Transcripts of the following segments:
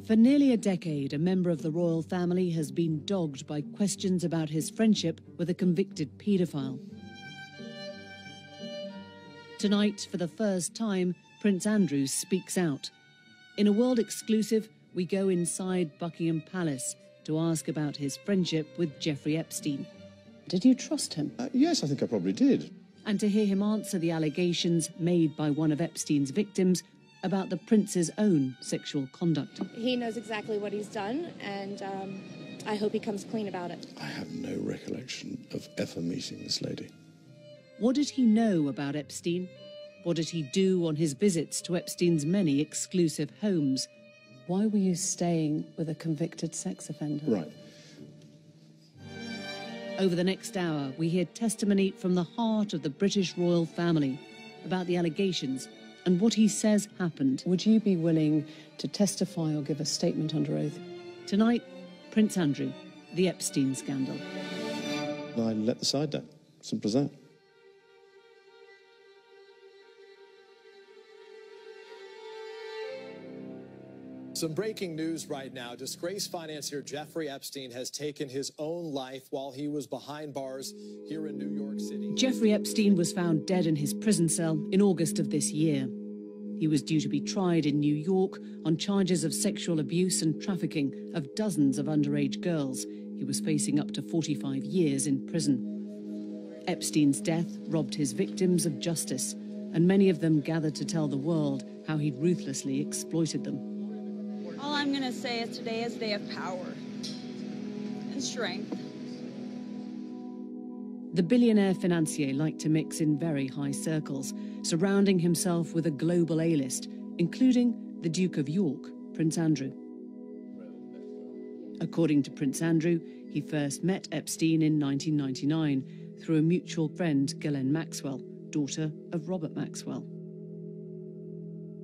For nearly a decade, a member of the royal family has been dogged by questions about his friendship with a convicted paedophile. Tonight, for the first time, Prince Andrew speaks out. In a world exclusive, we go inside Buckingham Palace to ask about his friendship with Jeffrey Epstein. Did you trust him? Yes, I think I probably did. And to hear him answer the allegations made by one of Epstein's victims about the prince's own sexual conduct. He knows exactly what he's done, and I hope he comes clean about it. I have no recollection of ever meeting this lady. What did he know about Epstein? What did he do on his visits to Epstein's many exclusive homes? Why were you staying with a convicted sex offender? Right. Over the next hour, we hear testimony from the heart of the British royal family about the allegations and what he says happened. Would you be willing to testify or give a statement under oath? Tonight, Prince Andrew, the Epstein scandal. I let the side down. Simple as that. Some breaking news right now. Disgraced financier Jeffrey Epstein has taken his own life while he was behind bars here in New York City. Jeffrey Epstein was found dead in his prison cell in August of this year. He was due to be tried in New York on charges of sexual abuse and trafficking of dozens of underage girls. He was facing up to 45 years in prison. Epstein's death robbed his victims of justice, and many of them gathered to tell the world how he ruthlessly exploited them. All I'm going to say is today is a day of power and strength. The billionaire financier liked to mix in very high circles, surrounding himself with a global A-list, including the Duke of York, Prince Andrew. According to Prince Andrew, he first met Epstein in 1999 through a mutual friend, Ghislaine Maxwell, daughter of Robert Maxwell.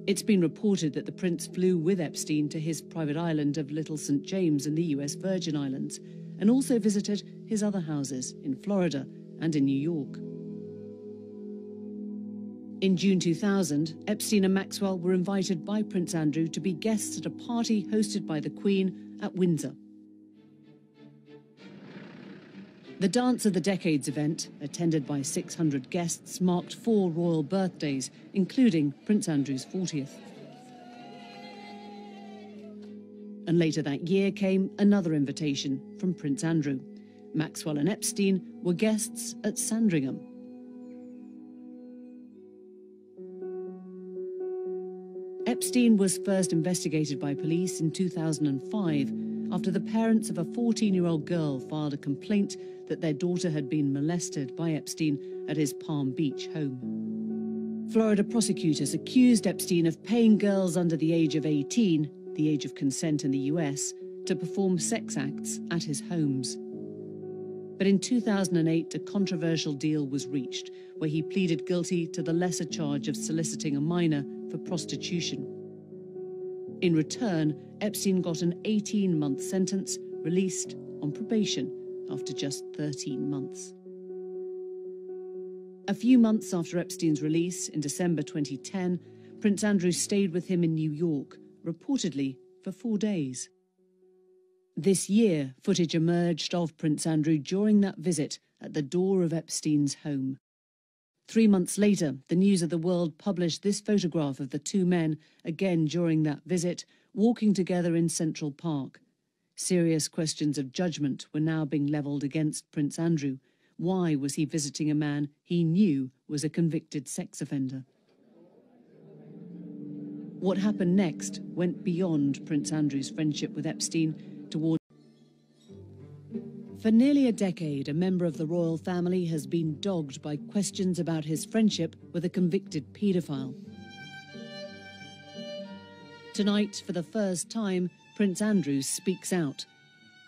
It's been reported that the prince flew with Epstein to his private island of Little St. James in the US Virgin Islands, and also visited his other houses in Florida and in New York. In June 2000, Epstein and Maxwell were invited by Prince Andrew to be guests at a party hosted by the Queen at Windsor. The Dance of the Decades event, attended by 600 guests, marked 4 royal birthdays, including Prince Andrew's 40th. And later that year came another invitation from Prince Andrew. Maxwell and Epstein were guests at Sandringham. Epstein was first investigated by police in 2005 after the parents of a 14-year-old girl filed a complaint that their daughter had been molested by Epstein at his Palm Beach home. Florida prosecutors accused Epstein of paying girls under the age of 18, the age of consent in the US, to perform sex acts at his homes. But in 2008, a controversial deal was reached where he pleaded guilty to the lesser charge of soliciting a minor for prostitution. In return, Epstein got an 18-month sentence, released on probation after just 13 months. A few months after Epstein's release, in December 2010, Prince Andrew stayed with him in New York, reportedly for 4 days. This year, footage emerged of Prince Andrew during that visit at the door of Epstein's home. 3 months later, the News of the World published this photograph of the two men, again during that visit, walking together in Central Park. Serious questions of judgment were now being levelled against Prince Andrew. Why was he visiting a man he knew was a convicted sex offender? What happened next went beyond Prince Andrew's friendship with Epstein toward... For nearly a decade, a member of the royal family has been dogged by questions about his friendship with a convicted paedophile. Tonight, for the first time, Prince Andrew speaks out.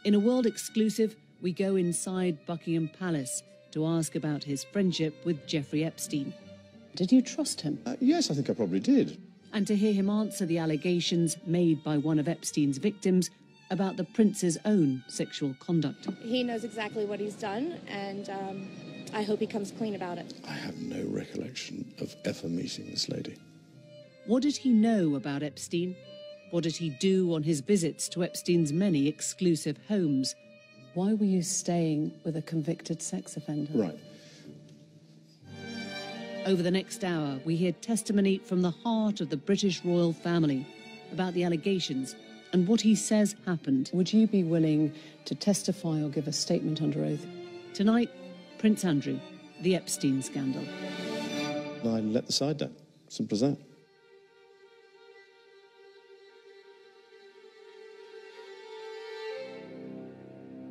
In a world exclusive, we go inside Buckingham Palace to ask about his friendship with Jeffrey Epstein. Did you trust him? Yes, I think I probably did. And to hear him answer the allegations made by one of Epstein's victims about the prince's own sexual conduct. He knows exactly what he's done, and I hope he comes clean about it. I have no recollection of ever meeting this lady. What did he know about Epstein? What did he do on his visits to Epstein's many exclusive homes? Why were you staying with a convicted sex offender? Right. Over the next hour, we hear testimony from the heart of the British royal family about the allegations and what he says happened. Would you be willing to testify or give a statement under oath? Tonight, Prince Andrew, the Epstein scandal. I let the side down. Simple as that.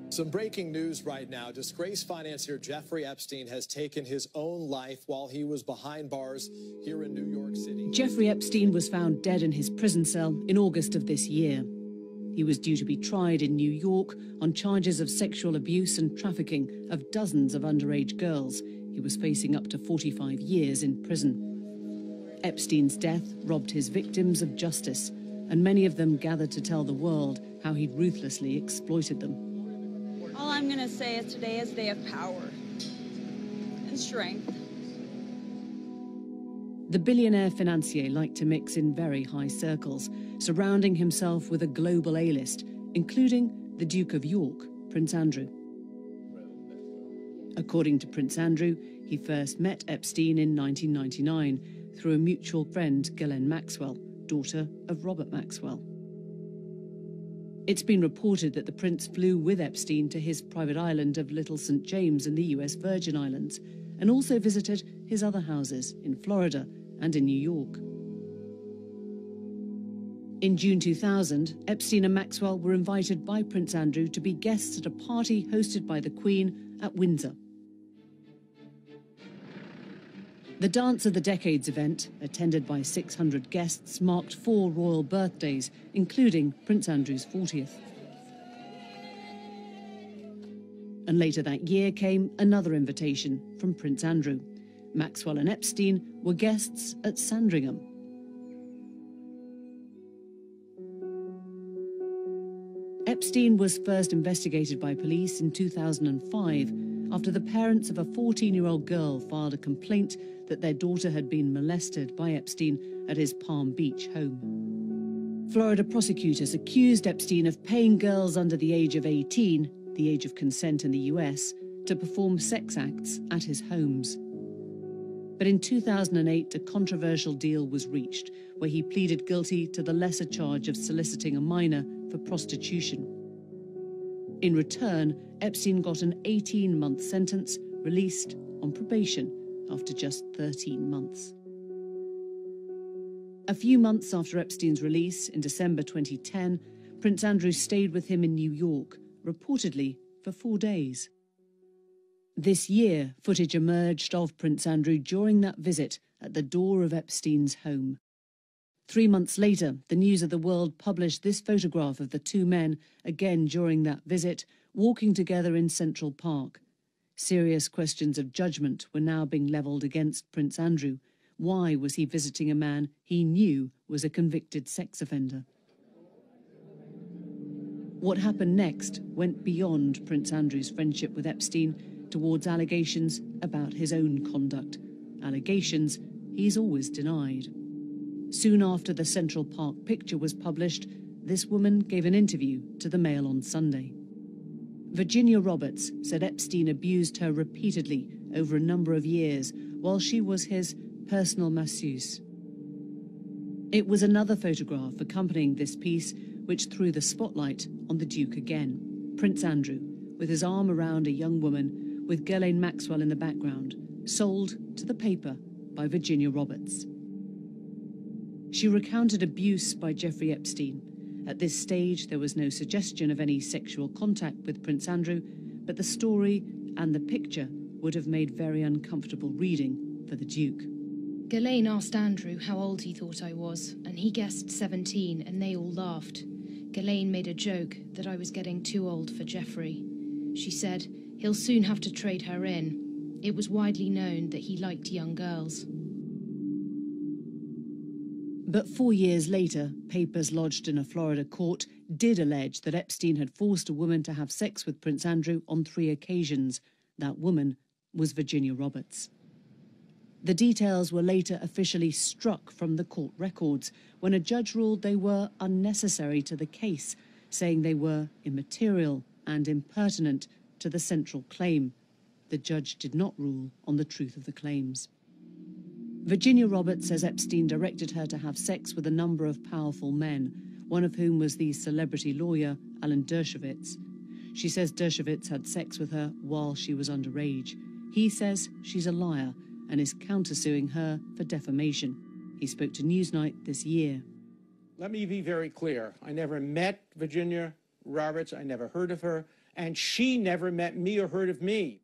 Some breaking news right now. Disgraced financier Jeffrey Epstein has taken his own life while he was behind bars here in New York City. Jeffrey Epstein was found dead in his prison cell in August of this year. He was due to be tried in New York on charges of sexual abuse and trafficking of dozens of underage girls. He was facing up to 45 years in prison. Epstein's death robbed his victims of justice, and many of them gathered to tell the world how he ruthlessly exploited them. All I'm going to say is today is a day of power and strength. The billionaire financier liked to mix in very high circles, surrounding himself with a global A-list, including the Duke of York, Prince Andrew. According to Prince Andrew, he first met Epstein in 1999 through a mutual friend, Ghislaine Maxwell, daughter of Robert Maxwell. It's been reported that the prince flew with Epstein to his private island of Little St. James in the US Virgin Islands, and also visited his other houses in Florida and in New York. In June 2000, Epstein and Maxwell were invited by Prince Andrew to be guests at a party hosted by the Queen at Windsor. The Dance of the Decades event, attended by 600 guests, marked 4 royal birthdays, including Prince Andrew's 40th. And later that year came another invitation from Prince Andrew. Maxwell and Epstein were guests at Sandringham. Epstein was first investigated by police in 2005 after the parents of a 14-year-old girl filed a complaint that their daughter had been molested by Epstein at his Palm Beach home. Florida prosecutors accused Epstein of paying girls under the age of 18, the age of consent in the US, to perform sex acts at his homes. But in 2008, a controversial deal was reached where he pleaded guilty to the lesser charge of soliciting a minor for prostitution. In return, Epstein got an 18-month sentence, released on probation after just 13 months. A few months after Epstein's release, in December 2010, Prince Andrew stayed with him in New York, reportedly for 4 days. This year, footage emerged of Prince Andrew during that visit at the door of Epstein's home. 3 months later, the News of the World published this photograph of the two men, again during that visit, walking together in Central Park. Serious questions of judgment were now being levelled against Prince Andrew. Why was he visiting a man he knew was a convicted sex offender? What happened next went beyond Prince Andrew's friendship with Epstein towards allegations about his own conduct. Allegations he's always denied. Soon after the Central Park picture was published, this woman gave an interview to the Mail on Sunday. Virginia Roberts said Epstein abused her repeatedly over a number of years while she was his personal masseuse. It was another photograph accompanying this piece which threw the spotlight on the Duke again. Prince Andrew, with his arm around a young woman with Ghislaine Maxwell in the background, sold to the paper by Virginia Roberts. She recounted abuse by Jeffrey Epstein. At this stage, there was no suggestion of any sexual contact with Prince Andrew, but the story and the picture would have made very uncomfortable reading for the Duke. Ghislaine asked Andrew how old he thought I was, and he guessed 17, and they all laughed. Ghislaine made a joke that I was getting too old for Jeffrey. She said, he'll soon have to trade her in. It was widely known that he liked young girls. But 4 years later, papers lodged in a Florida court did allege that Epstein had forced a woman to have sex with Prince Andrew on 3 occasions. That woman was Virginia Roberts. The details were later officially struck from the court records when a judge ruled they were unnecessary to the case, saying they were immaterial and impertinent to the central claim. The judge did not rule on the truth of the claims. Virginia Roberts says Epstein directed her to have sex with a number of powerful men, one of whom was the celebrity lawyer Alan Dershowitz. She says Dershowitz had sex with her while she was underage. He says she's a liar and is countersuing her for defamation. He spoke to Newsnight this year. Let me be very clear. I never met Virginia Roberts. I never heard of her. And she never met me or heard of me.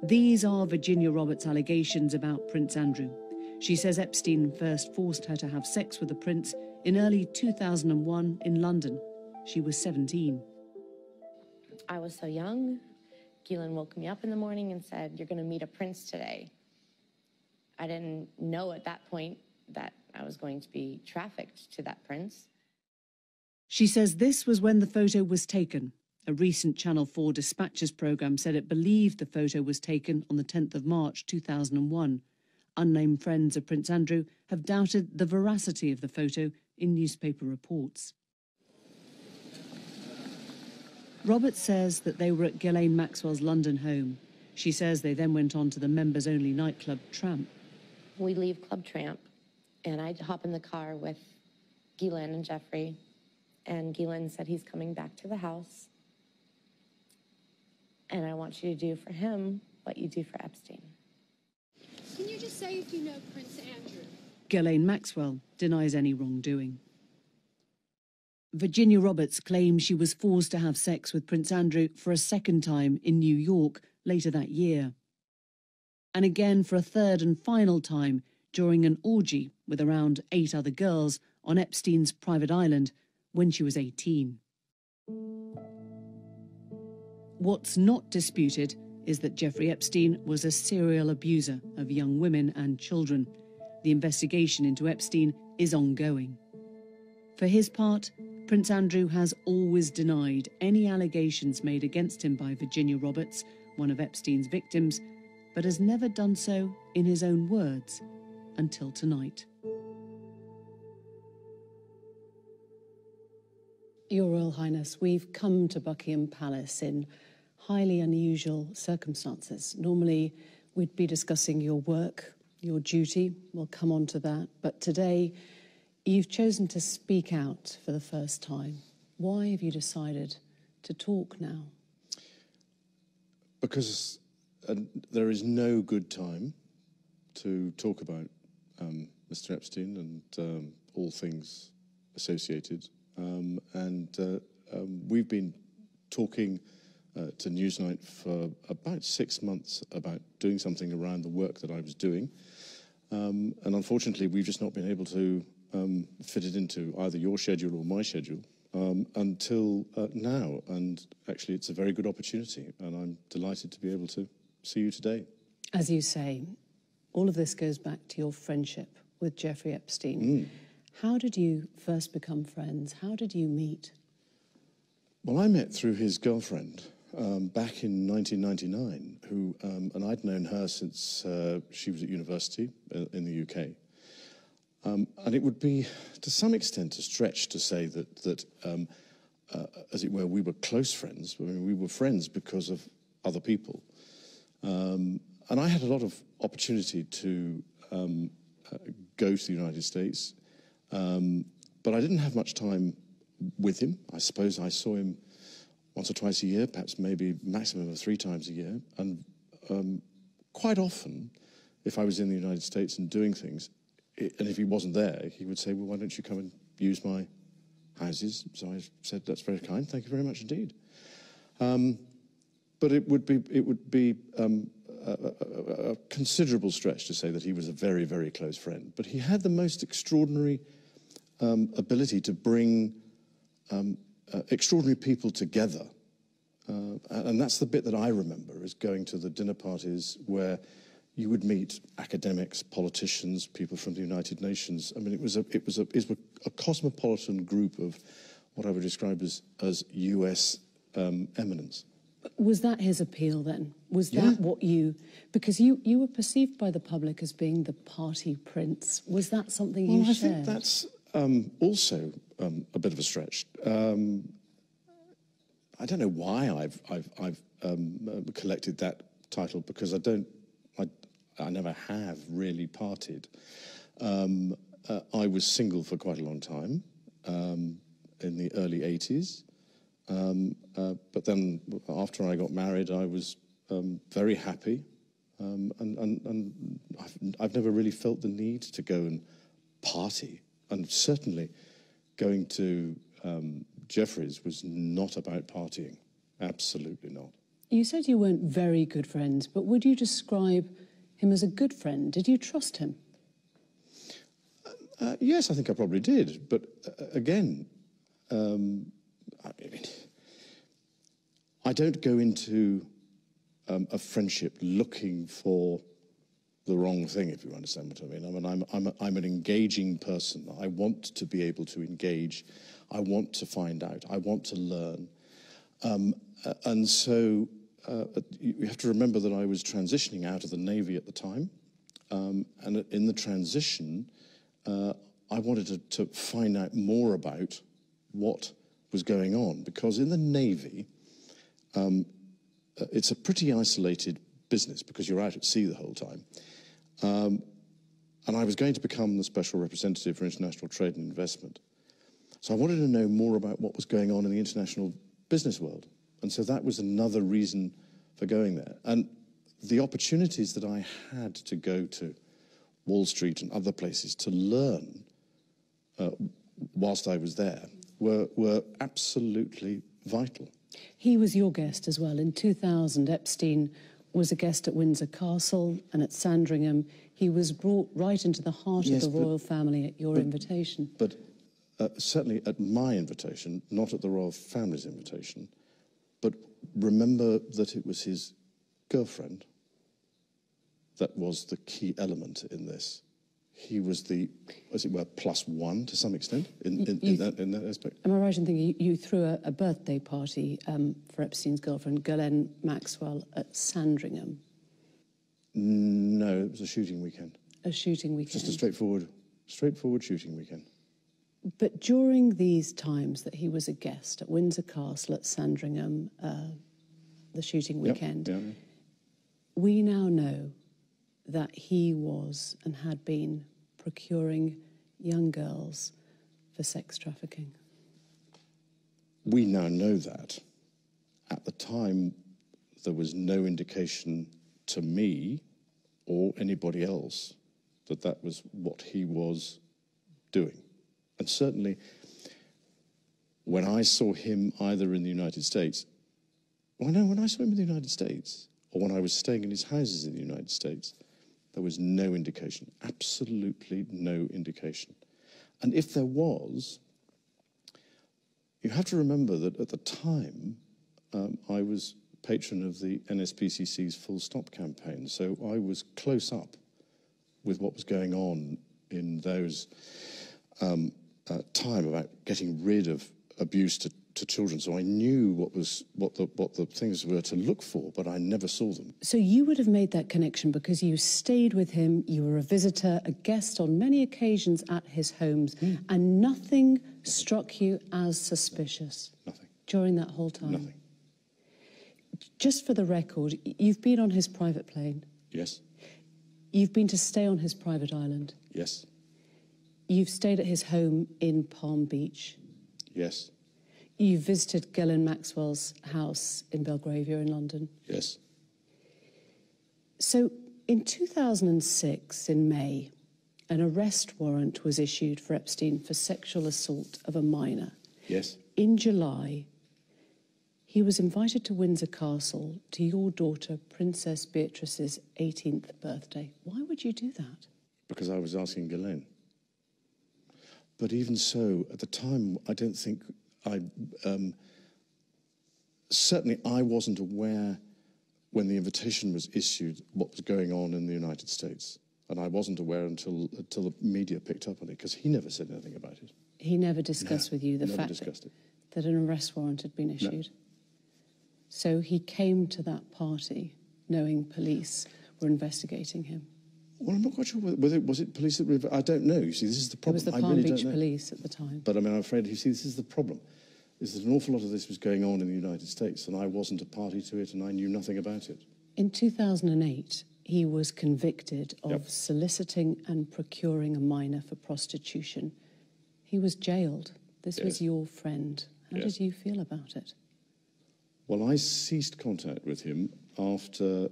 These are Virginia Roberts' allegations about Prince Andrew. She says Epstein first forced her to have sex with the prince in early 2001 in London. She was 17. I was so young. Ghislaine woke me up in the morning and said, "You're going to meet a prince today." I didn't know at that point that I was going to be trafficked to that prince. She says this was when the photo was taken. A recent Channel 4 Dispatches programme said it believed the photo was taken on the 10th of March 2001. Unnamed friends of Prince Andrew have doubted the veracity of the photo in newspaper reports. Roberts says that they were at Ghislaine Maxwell's London home. She says they then went on to the members-only nightclub Tramp. We leave Club Tramp, and I hop in the car with Ghislaine and Jeffrey, and Ghislaine said he's coming back to the house, and I want you to do for him what you do for Epstein. Can you just say if you know Prince Andrew? Ghislaine Maxwell denies any wrongdoing. Virginia Roberts claims she was forced to have sex with Prince Andrew for a second time in New York later that year. And again for a third and final time during an orgy with around 8 other girls on Epstein's private island when she was 18. What's not disputed is that Jeffrey Epstein was a serial abuser of young women and children. The investigation into Epstein is ongoing. For his part, Prince Andrew has always denied any allegations made against him by Virginia Roberts, one of Epstein's victims, but has never done so in his own words until tonight. Your Royal Highness, we've come to Buckingham Palace in highly unusual circumstances. Normally, we'd be discussing your work, your duty. We'll come on to that. But today, you've chosen to speak out for the first time. Why have you decided to talk now? Because there is no good time to talk about Mr. Epstein and all things associated. We've been talking to Newsnight for about 6 months about doing something around the work that I was doing. And unfortunately, we've just not been able to fit it into either your schedule or my schedule until now. And actually, it's a very good opportunity, and I'm delighted to be able to see you today. As you say, all of this goes back to your friendship with Jeffrey Epstein. How did you first become friends? How did you meet? Well, I met through his girlfriend back in 1999, and I'd known her since she was at university in the UK. And it would be, to some extent, a stretch to say that as it were, we were close friends. I mean, we were friends because of other people. And I had a lot of opportunity to go to the United States, but I didn't have much time with him. I suppose I saw him once or twice a year, perhaps maybe maximum of 3 times a year. And quite often, if I was in the United States and doing things, and if he wasn't there, he would say, "Well, why don't you come and use my houses?" So I said, "That's very kind. Thank you very much indeed." But it would be a considerable stretch to say that he was a very, very close friend. But he had the most extraordinary ability to bring extraordinary people together. And that's the bit that I remember, is going to the dinner parties where you would meet academics, politicians, people from the United Nations. I mean, it was a cosmopolitan group of what I would describe as US eminence. Was that his appeal then? Was that what you... Because you were perceived by the public as being the party prince. Was that something you shared? I think that's also a bit of a stretch. I don't know why I've collected that title, because I never have really partied. I was single for quite a long time in the early 80s. But then after I got married, I was very happy. And I've never really felt the need to go and party. And certainly going to Jeffrey's was not about partying. Absolutely not. You said you weren't very good friends, but would you describe him as a good friend? Did you trust him? Yes, I think I probably did. But again, I mean, I don't go into a friendship looking for the wrong thing, if you understand what I mean. I'm an engaging person. I want to be able to engage. I want to find out. I want to learn. And so you have to remember that I was transitioning out of the Navy at the time. And in the transition, I wanted to find out more about what was going on, because in the Navy, it's a pretty isolated business because you're out at sea the whole time. And I was going to become the Special Representative for International Trade and Investment. So I wanted to know more about what was going on in the international business world. And so that was another reason for going there. And the opportunities that I had to go to Wall Street and other places to learn whilst I was there were absolutely vital. He was your guest as well. In 2000, Epstein was a guest at Windsor Castle and at Sandringham. He was brought right into the heart of the royal family at your invitation. But certainly at my invitation, not at the royal family's invitation. But remember that it was his girlfriend that was the key element in this. He was the, as it were, +1 to some extent in that aspect. Am I right in thinking you threw a birthday party for Epstein's girlfriend, Ghislaine Maxwell, at Sandringham? No, it was a shooting weekend. A shooting weekend? Just a straightforward shooting weekend. But during these times that he was a guest at Windsor Castle, at Sandringham, the shooting weekend, we now know that he was and had been procuring young girls for sex trafficking. We now know that. At the time, there was no indication to me or anybody else that that was what he was doing. And certainly, when I saw him either in the United States, when I saw him in the United States, or when I was staying in his houses in the United States, there was no indication, absolutely no indication. And if there was, you have to remember that at the time, I was patron of the NSPCC's Full Stop campaign, so I was close up with what was going on in those time about getting rid of abuse to children. So I knew what the things were to look for, but I never saw them. So you would have made that connection because you stayed with him, you were a visitor, a guest on many occasions at his homes, and nothing struck you as suspicious? Nothing. During that whole time? Nothing. Just for the record, you've been on his private plane? Yes. You've been to stay on his private island? Yes. You've stayed at his home in Palm Beach? Yes. You visited Ghislaine Maxwell's house in Belgravia in London? Yes. So in 2006, in May, an arrest warrant was issued for Epstein for sexual assault of a minor. Yes. In July, he was invited to Windsor Castle to your daughter, Princess Beatrice's 18th birthday. Why would you do that? Because I was asking Ghislaine. But even so, at the time, I don't think certainly I wasn't aware when the invitation was issued what was going on in the United States. And I wasn't aware until the media picked up on it, because he never said anything about it. He never discussed with you the fact that an arrest warrant had been issued? So he came to that party knowing police were investigating him. Well, I'm not quite sure whether was it police that were... I don't know. You see, this is the It problem. was the Palm Beach police at the time. But I mean, I'm afraid, you see, this is the problem, is that an awful lot of this was going on in the United States, and I wasn't a party to it, and I knew nothing about it. In 2008, he was convicted of Yep. soliciting and procuring a minor for prostitution. He was jailed. This was your friend. How did you feel about it? Well, I ceased contact with him after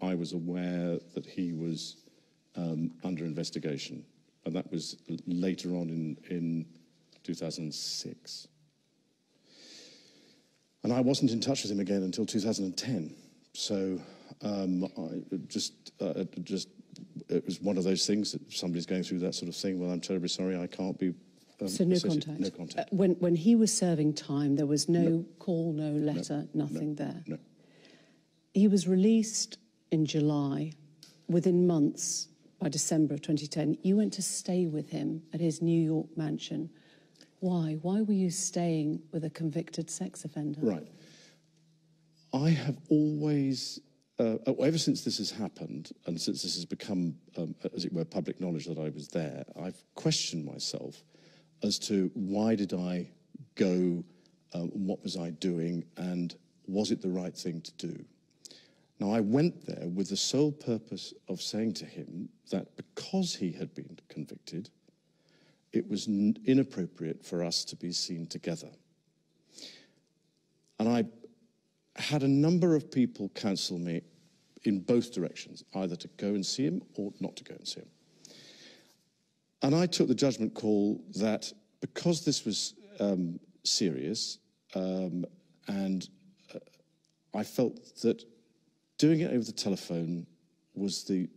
I was aware that he was under investigation, and that was later on in 2006. And I wasn't in touch with him again until 2010. So it was one of those things that if somebody's going through that sort of thing, well, I'm terribly sorry, I can't be... So no contact? No contact. When he was serving time, there was no call, no letter, nothing there? No. He was released in July. Within months, by December of 2010, you went to stay with him at his New York mansion. Why? Why were you staying with a convicted sex offender? Right. I have always, ever since this has happened, and since this has become, as it were, public knowledge that I was there, I've questioned myself as to why did I go, what was I doing, and was it the right thing to do? Now, I went there with the sole purpose of saying to him that because he had been convicted, it was inappropriate for us to be seen together. And I had a number of people counsel me in both directions, either to go and see him or not to go and see him. And I took the judgment call that because this was serious, and I felt that doing it over the telephone was the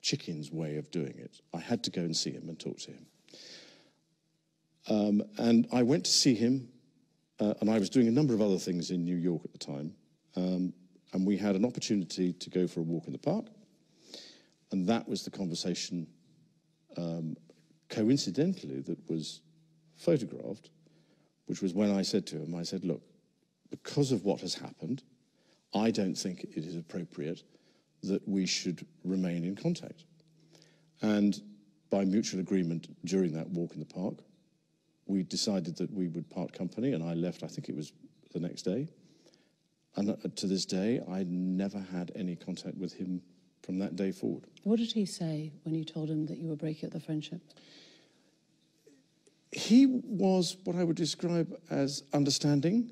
chicken's way of doing it. I had to go and see him and talk to him. And I went to see him, and I was doing a number of other things in New York at the time, and we had an opportunity to go for a walk in the park, and that was the conversation, coincidentally, that was photographed, which was when I said to him, I said, look, because of what has happened, I don't think it is appropriate that we should remain in contact. And by mutual agreement during that walk in the park, we decided that we would part company, and I left, I think it was the next day. And to this day, I never had any contact with him from that day forward. What did he say when you told him that you were breaking up the friendship? He was what I would describe as understanding.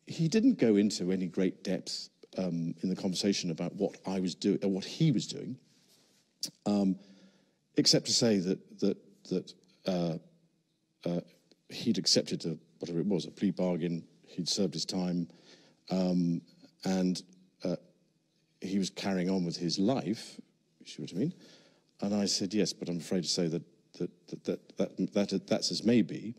He didn't go into any great depth in the conversation about what I was doing or what he was doing, except to say that he'd accepted whatever it was, a plea bargain. He'd served his time, and he was carrying on with his life. You see what I mean? And I said yes, but I'm afraid to say that's as may be.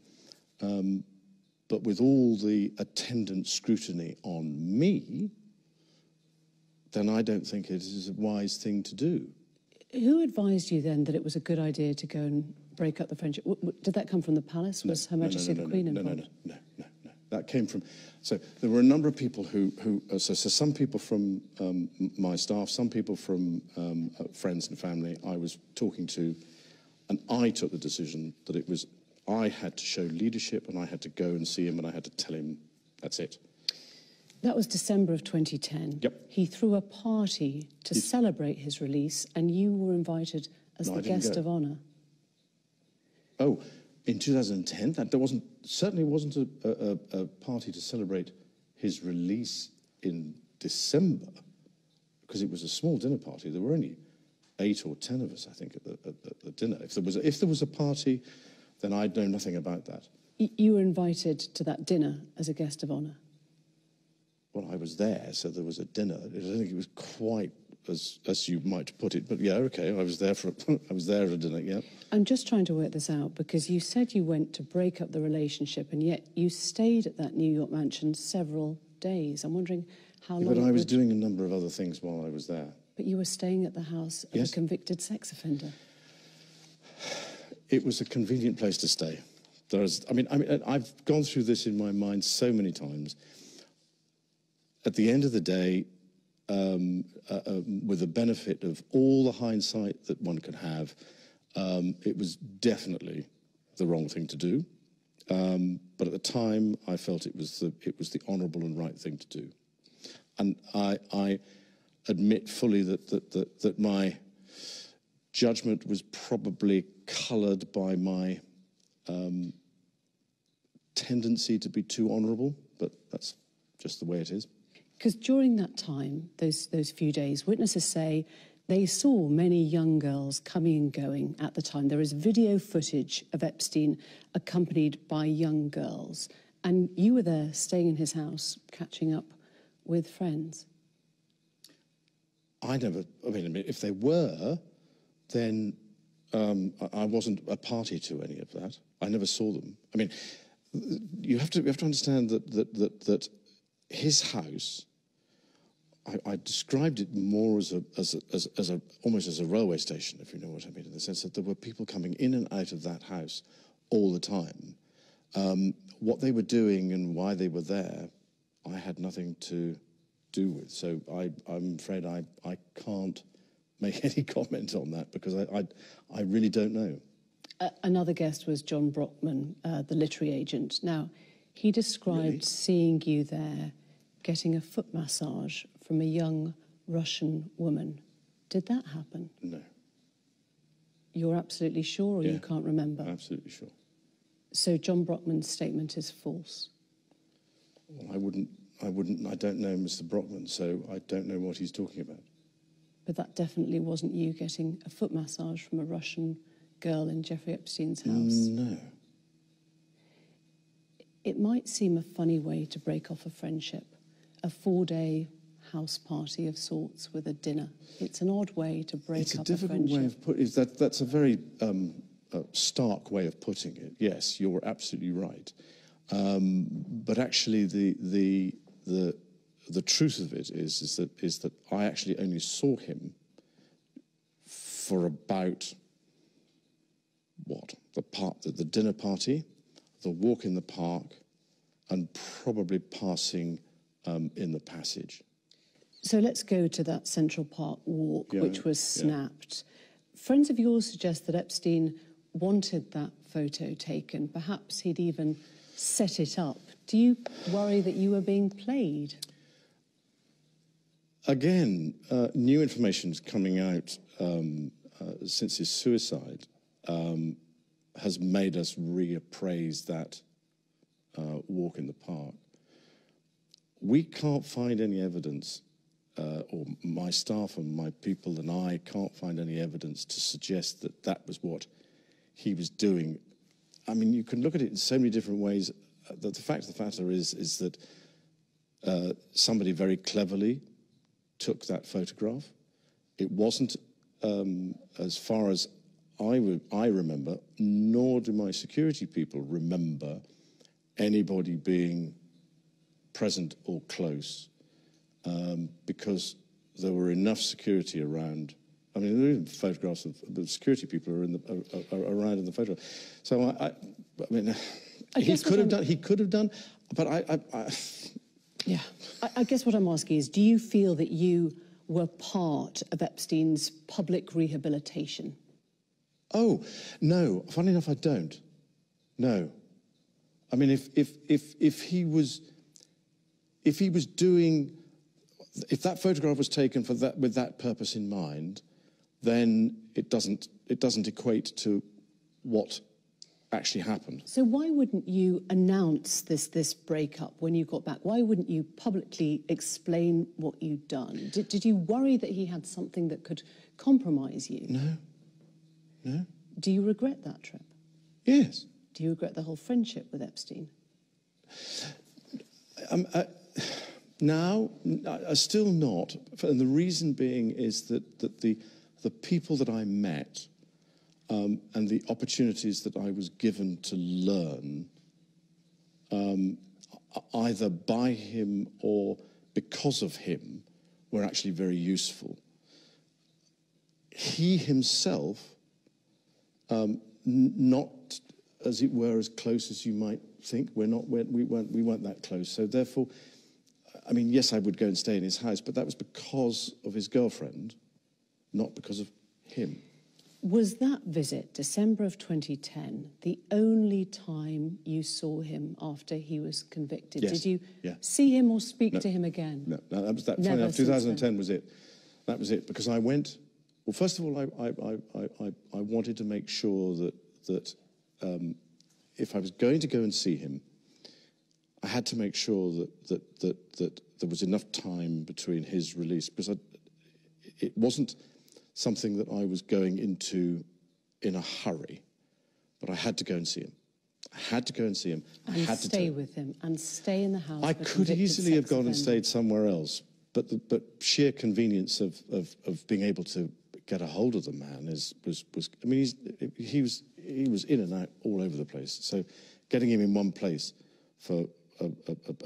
But with all the attendant scrutiny on me, then I don't think it is a wise thing to do. Who advised you then that it was a good idea to go and break up the friendship? Did that come from the palace? Was Her Majesty the Queen involved? No. That came from... So there were a number of people so some people from my staff, some people from friends and family I was talking to, and I took the decision that it was... I had to show leadership, and I had to go and see him, and I had to tell him, that's it. That was December of 2010. Yep. He threw a party to celebrate his release, and you were invited as the guest of honour. Oh, in 2010? There certainly wasn't a party to celebrate his release in December, because it was a small dinner party. There were only 8 or 10 of us, I think, at the dinner. If there was a party, then I'd know nothing about that. You were invited to that dinner as a guest of honour? Well, I was there, so there was a dinner. I don't think it was quite as you might put it, but yeah, okay, I was there at a dinner, yeah. I'm just trying to work this out, because you said you went to break up the relationship, and yet you stayed at that New York mansion several days. I'm wondering how long... But I was doing a number of other things while I was there. But you were staying at the house of a convicted sex offender. It was a convenient place to stay, I mean, I've gone through this in my mind so many times. At the end of the day, with the benefit of all the hindsight that one can have, it was definitely the wrong thing to do. But at the time, I felt it was the honourable and right thing to do. And I admit fully that my judgment was probably coloured by my tendency to be too honourable, but that's just the way it is. Because during that time, those few days, witnesses say they saw many young girls coming and going at the time. There is video footage of Epstein accompanied by young girls. And you were there staying in his house, catching up with friends. I mean, if they were, then I wasn't a party to any of that. I never saw them. I mean, you have to understand that his house, I described it more as almost as a railway station, if you know what I mean, in the sense that there were people coming in and out of that house all the time. What they were doing and why they were there, I had nothing to do with. So I'm afraid I can't make any comment on that because I really don't know. Another guest was John Brockman, the literary agent. Now, he described seeing you there getting a foot massage from a young Russian woman. Did that happen? No. You're absolutely sure, or you can't remember? Absolutely sure. So John Brockman's statement is false? Well, I don't know Mr. Brockman, so I don't know what he's talking about. But that definitely wasn't you getting a foot massage from a Russian girl in Jeffrey Epstein's house? No. It might seem a funny way to break off a friendship, a 4-day house party of sorts with a dinner. It's an odd way to break up a friendship. It's a difficult way of putting it. That's a very stark way of putting it. Yes, you're absolutely right. But actually, the truth of it is that I actually only saw him for about the dinner party, the walk in the park, and probably passing in the passage. So let's go to that Central Park walk, which was snapped. Friends of yours suggest that Epstein wanted that photo taken. Perhaps he'd even set it up. Do you worry that you were being played? Again, new information's coming out since his suicide has made us reappraise that walk in the park. We can't find any evidence, or my staff and my people and I can't find any evidence to suggest that that was what he was doing. I mean, you can look at it in so many different ways. The fact of the matter is that somebody very cleverly took that photograph. It wasn't, as far as I remember, nor do my security people remember anybody being present or close, because there were enough security around. I mean, there are even photographs of the security people are around in the photograph. So I mean, he could have done, but I guess what I'm asking is, do you feel that you were part of Epstein's public rehabilitation? Oh, no. Funny enough, I don't. No. I mean, if he was doing, if that photograph was taken for that with that purpose in mind, then it doesn't equate to what actually happened. So why wouldn't you announce this breakup when you got back? Why wouldn't you publicly explain what you'd done? Did you worry that he had something that could compromise you? No. No. Do you regret that trip? Yes. Do you regret the whole friendship with Epstein? Now, still not. And the reason being is that the people that I met and the opportunities that I was given to learn, either by him or because of him, were actually very useful. He himself, not as it were, as close as you might think. We weren't that close. So therefore, I mean, yes, I would go and stay in his house, but that was because of his girlfriend, not because of him. Was that visit, December of 2010, the only time you saw him after he was convicted? Yes. Did you Yeah. see him or speak to him again? No, that was that. Never Funny enough, since 2010 was it. That was it, because I went. Well, first of all, I wanted to make sure that if I was going to go and see him, I had to make sure that there was enough time between his release, because it wasn't something that I was going into in a hurry, but I had to go and see him. I had to go and see him. I And had to stay with him and stay in the house. I for could convicted easily have sex gone and offender. stayed somewhere else, but sheer convenience of being able to get a hold of the man was. I mean, he was in and out all over the place. So getting him in one place for a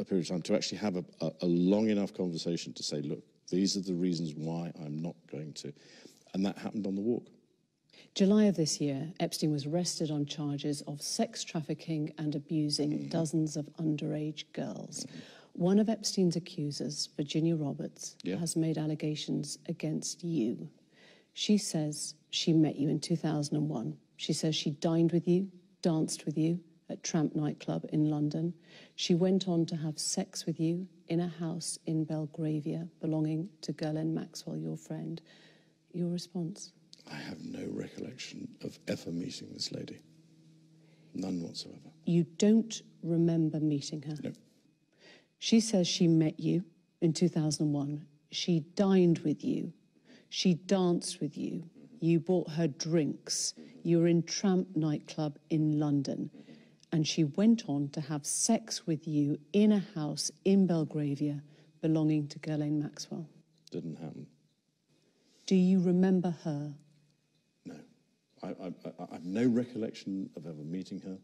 period of time to actually have a long enough conversation to say, look, these are the reasons why I'm not going to, and that happened on the walk. July of this year, Epstein was arrested on charges of sex trafficking and abusing dozens of underage girls. One of Epstein's accusers, Virginia Roberts, has made allegations against you. She says she met you in 2001. She says she dined with you, danced with you at Tramp nightclub in London. She went on to have sex with you in a house in Belgravia belonging to Ghislaine Maxwell, your friend. Your response? I have no recollection of ever meeting this lady. None whatsoever. You don't remember meeting her? No. She says she met you in 2001. She dined with you. She danced with you. You bought her drinks. You were in Tramp nightclub in London. And she went on to have sex with you in a house in Belgravia belonging to Ghislaine Maxwell. Didn't happen. Do you remember her? No. I have no recollection of ever meeting her.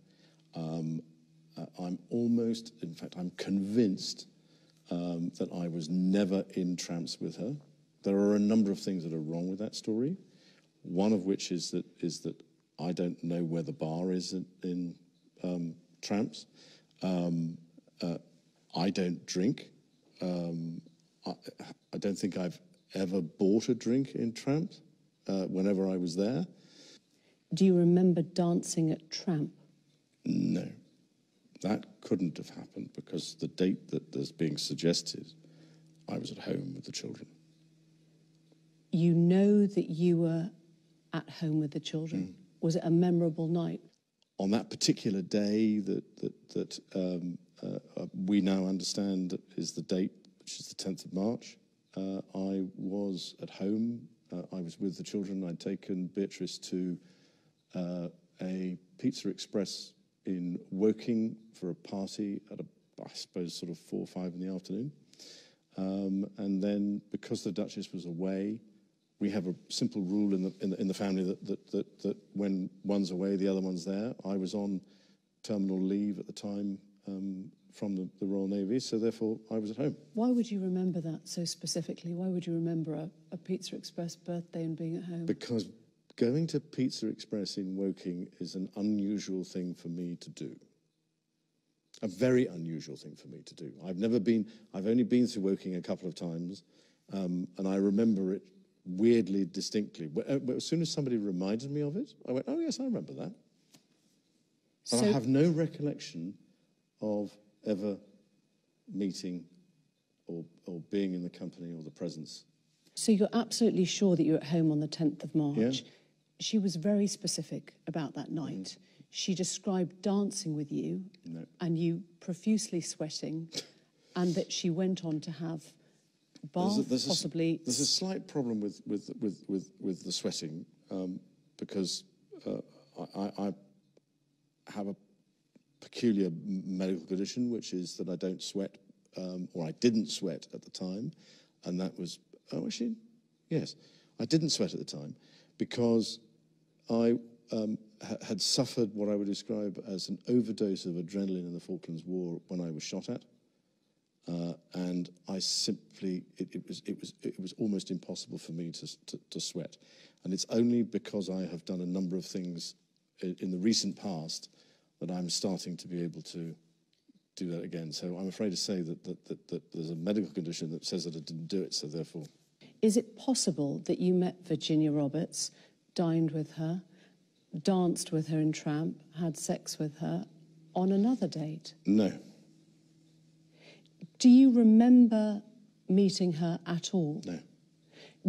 I'm almost, in fact, I'm convinced that I was never in Tramps with her. There are a number of things that are wrong with that story. One of which is that I don't know where the bar is in Tramps. I don't drink. I don't think I've ever bought a drink in Tramp whenever I was there. Do you remember dancing at Tramp? No. That couldn't have happened because the date that is being suggested, I was at home with the children. You know that you were at home with the children. Was it a memorable night? On that particular day that we now understand is the date, which is the 10th of March, I was at home. I was with the children. I'd taken Beatrice to a Pizza Express in Woking for a party at I suppose sort of 4 or 5 in the afternoon. And then because the Duchess was away, we have a simple rule in the family that when one's away, the other one's there. I was on terminal leave at the time from the Royal Navy, so therefore I was at home. Why would you remember that so specifically? Why would you remember a Pizza Express birthday and being at home? Because going to Pizza Express in Woking is an unusual thing for me to do. A very unusual thing for me to do. I've only been through Woking a couple of times, and I remember it weirdly distinctly. As soon as somebody reminded me of it, I went, oh yes, I remember that. But I have no recollection of ever meeting or being in the company or the presence. So you're absolutely sure that you're at home on the 10th of March? Yeah. She was very specific about that night. She described dancing with you and you profusely sweating, and that she went on to have possibly. There's a slight problem with the sweating because I have a peculiar medical condition, which is that I don't sweat, or I didn't sweat at the time, and that was yes, I didn't sweat at the time because I had suffered what I would describe as an overdose of adrenaline in the Falklands War when I was shot at. And I simply, it was almost impossible for me to sweat. And it's only because I have done a number of things in the recent past that I'm starting to be able to do that again. So I'm afraid to say that there's a medical condition that says that I didn't do it, so therefore... Is it possible that you met Virginia Roberts, dined with her, danced with her in Tramp, had sex with her on another date? No. Do you remember meeting her at all? No.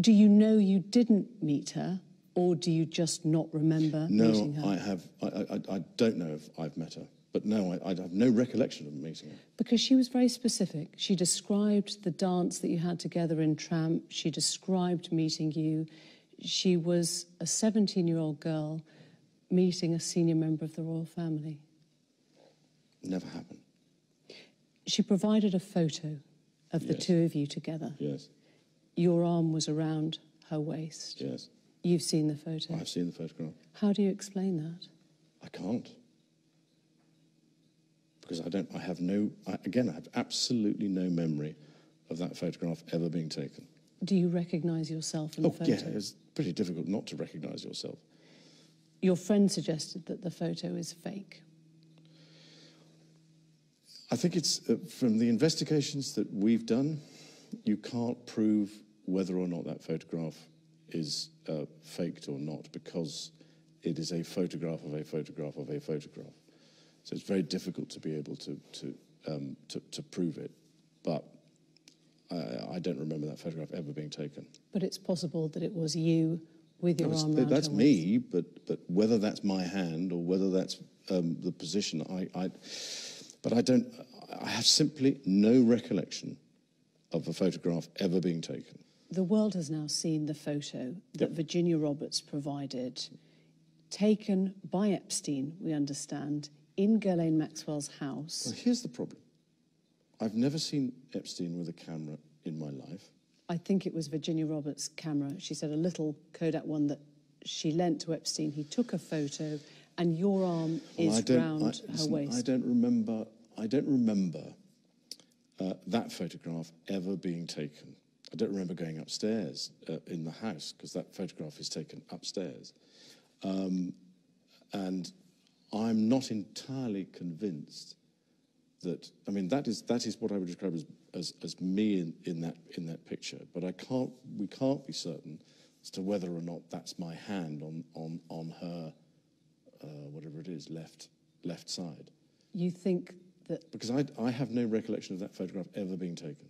Do you know you didn't meet her, or do you just not remember meeting her? No, I don't know if I've met her. But no, I have no recollection of meeting her. Because she was very specific. She described the dance that you had together in Tramp. She described meeting you. She was a 17-year-old girl meeting a senior member of the royal family. Never happened. She provided a photo of the two of you together. Yes. Your arm was around her waist. Yes. You've seen the photo. I've seen the photograph. How do you explain that? I can't. Because I have absolutely no memory of that photograph ever being taken. Do you recognise yourself in the photo? Yeah, it's pretty difficult not to recognise yourself. Your friend suggested that the photo is fake. I think it's, from the investigations that we've done, you can't prove whether or not that photograph is faked or not, because it is a photograph of a photograph of a photograph. So it's very difficult to be able to prove it. But I don't remember that photograph ever being taken. But it's possible that it was you with your arm around That's her me, but whether that's my hand or whether that's the position, but I have simply no recollection of a photograph ever being taken. The world has now seen the photo that Virginia Roberts provided, taken by Epstein, we understand, in Ghislaine Maxwell's house. Well, here's the problem. I've never seen Epstein with a camera in my life. I think it was Virginia Roberts' camera. She said a little Kodak one that she lent to Epstein. He took a photo, and your arm is round her waist. I don't remember that photograph ever being taken. I don't remember going upstairs in the house, because that photograph is taken upstairs. And I'm not entirely convinced that, I mean, that is what I would describe as me in that picture. But we can't be certain as to whether or not that's my hand on her, whatever it is, left side. You think that... Because I have no recollection of that photograph ever being taken.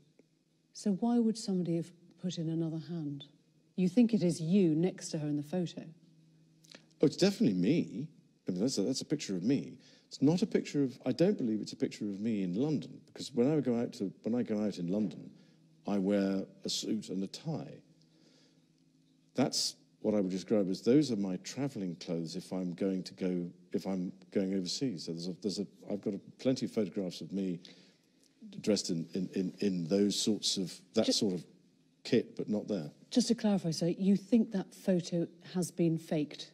So why would somebody have put in another hand? You think it is you next to her in the photo? Oh, it's definitely me. I mean, that's a picture of me. It's not a picture of... I don't believe it's a picture of me in London, because when I go out in London, I wear a suit and a tie. That's what I would describe as, those are my travelling clothes if I'm going overseas. So I've got plenty of photographs of me dressed in those sorts of sort of kit, but not there. Just to clarify, so you think that photo has been faked?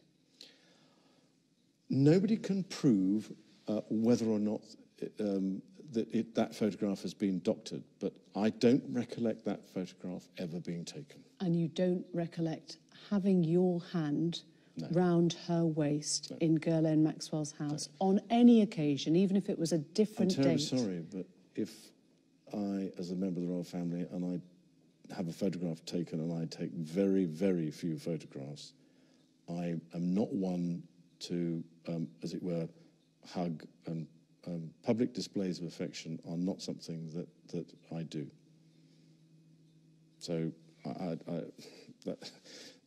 Nobody can prove whether or not that photograph has been doctored, but I don't recollect that photograph ever being taken. And you don't recollect having your hand round her waist in Ghislaine Maxwell's house on any occasion, even if it was a different date? I'm terribly sorry, but if I, as a member of the royal family, and I have a photograph taken, and I take very, very few photographs, I am not one to, as it were, hug, and public displays of affection are not something that I do. So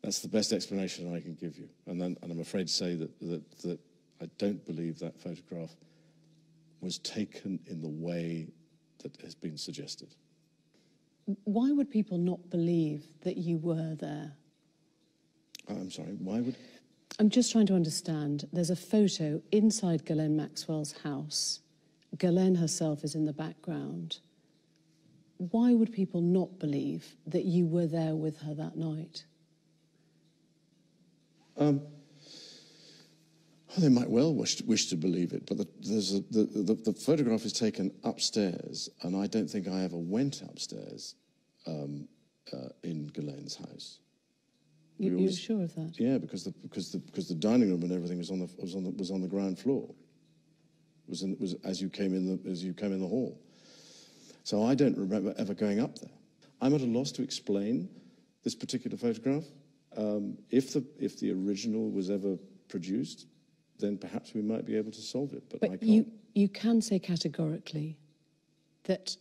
that's the best explanation I can give you. And I'm afraid to say that I don't believe that photograph was taken in the way that has been suggested. Why would people not believe that you were there? I'm sorry, why would... I'm just trying to understand. There's a photo inside Ghislaine Maxwell's house. Ghislaine herself is in the background. Why would people not believe that you were there with her that night? They might well wish to believe it, but the photograph is taken upstairs, and I don't think I ever went upstairs in Ghislaine's house. You're sure of that? Yeah, because the dining room and everything was on the ground floor. was as you came in the hall. So I don't remember ever going up there. I'm at a loss to explain this particular photograph. If the original was ever produced, then perhaps we might be able to solve it. But I can't. You can say categorically that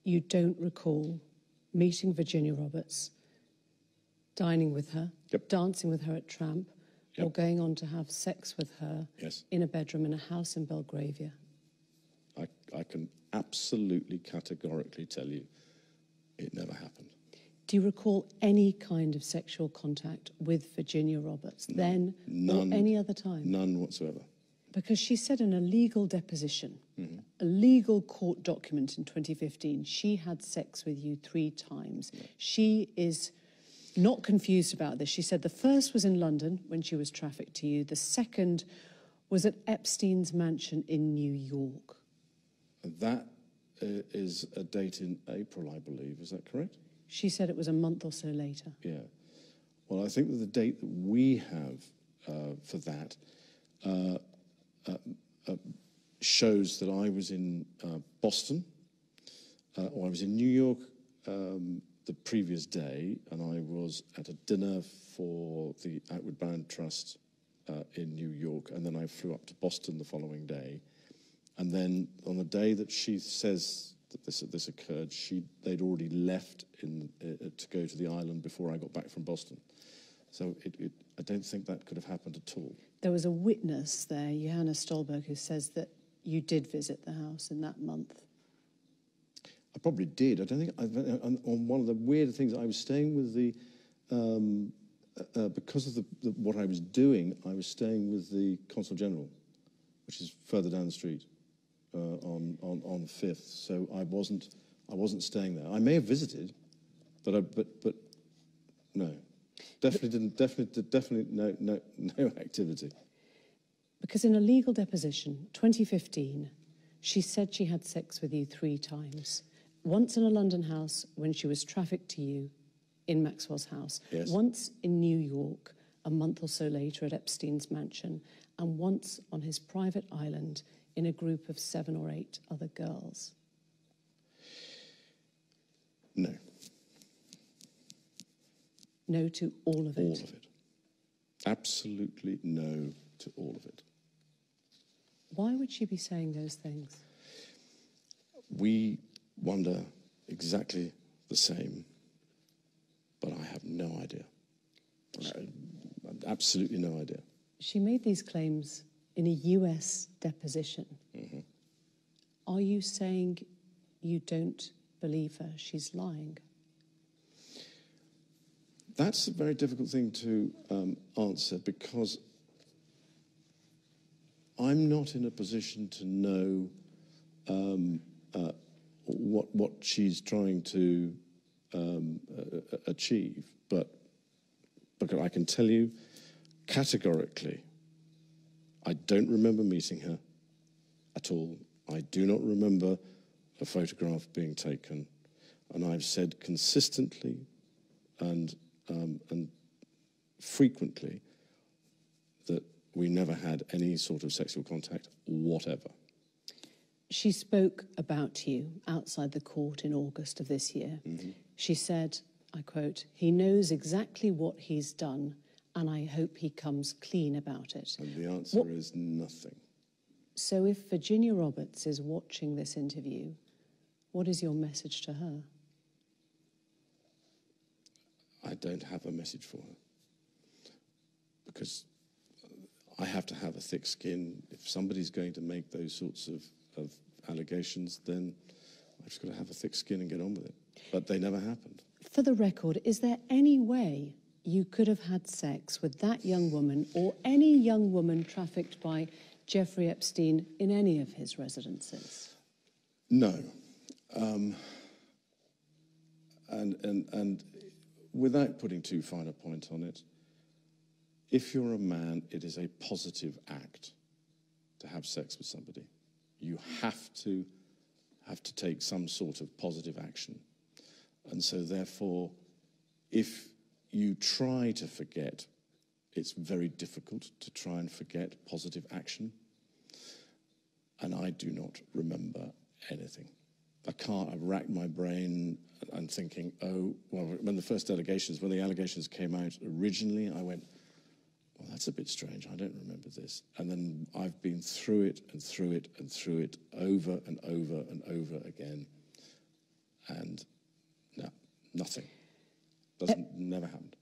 you don't recall meeting Virginia Roberts, dining with her, Yep. dancing with her at Tramp, Yep. or going on to have sex with her in a bedroom in a house in Belgravia. I can absolutely categorically tell you it never happened. Do you recall any kind of sexual contact with Virginia Roberts then None, or any other time? None whatsoever. Because she said in a legal deposition, Mm-hmm. a legal court document in 2015, she had sex with you 3 times. Yeah. She is not confused about this. She said the first was in London when she was trafficked to you. The second was at Epstein's mansion in New York. That is a date in April, I believe. Is that correct? She said it was a month or so later. Yeah. Well, I think that the date that we have for that shows that I was in Boston, or I was in New York the previous day, and I was at a dinner for the Outward Bound Trust in New York, and then I flew up to Boston the following day. And then on the day that she says that this occurred, they'd already left to go to the island before I got back from Boston. So I don't think that could have happened at all. There was a witness there, Johanna Stolberg, who says that you did visit the house in that month. I probably did. I don't think. On one of the weird things, I was staying with the because of what I was doing. I was staying with the Consul General, which is further down the street on Fifth. So I wasn't staying there. I may have visited, but no. Definitely no activity. Because in a legal deposition, 2015, she said she had sex with you 3 times. Once in a London house when she was trafficked to you in Maxwell's house. Yes. Once in New York a month or so later at Epstein's mansion. And once on his private island in a group of 7 or 8 other girls. No. No to all of it? All of it. Absolutely no to all of it. Why would she be saying those things? We wonder exactly the same, but I have no idea. Absolutely no idea. She made these claims in a US deposition. Mm-hmm. Are you saying you don't believe her? She's lying? That's a very difficult thing to answer, because I'm not in a position to know what she's trying to achieve, but I can tell you categorically, I don't remember meeting her at all. I do not remember a photograph being taken, and I've said consistently and frequently that we never had any sort of sexual contact whatever. She spoke about you outside the court in August of this year. Mm-hmm. She said, I quote, "He knows exactly what he's done, and I hope he comes clean about it." And the answer is nothing. So if Virginia Roberts is watching this interview, what is your message to her? I don't have a message for her, because I have to have a thick skin. If somebody's going to make those sorts of allegations, then I've just got to have a thick skin and get on with it. But they never happened. For the record, is there any way you could have had sex with that young woman or any young woman trafficked by Jeffrey Epstein in any of his residences? No. And without putting too fine a point on it, if you're a man, it is a positive act to have sex with somebody. You have to take some sort of positive action. And so therefore, if you try to forget, it's very difficult to try and forget positive action. and I do not remember anything. I've racked my brain and thinking, oh, well, when the allegations came out originally, I went, well, that's a bit strange. I don't remember this. And then I've been through it and through it and through it over and over and over again. And no, nothing. Never happened.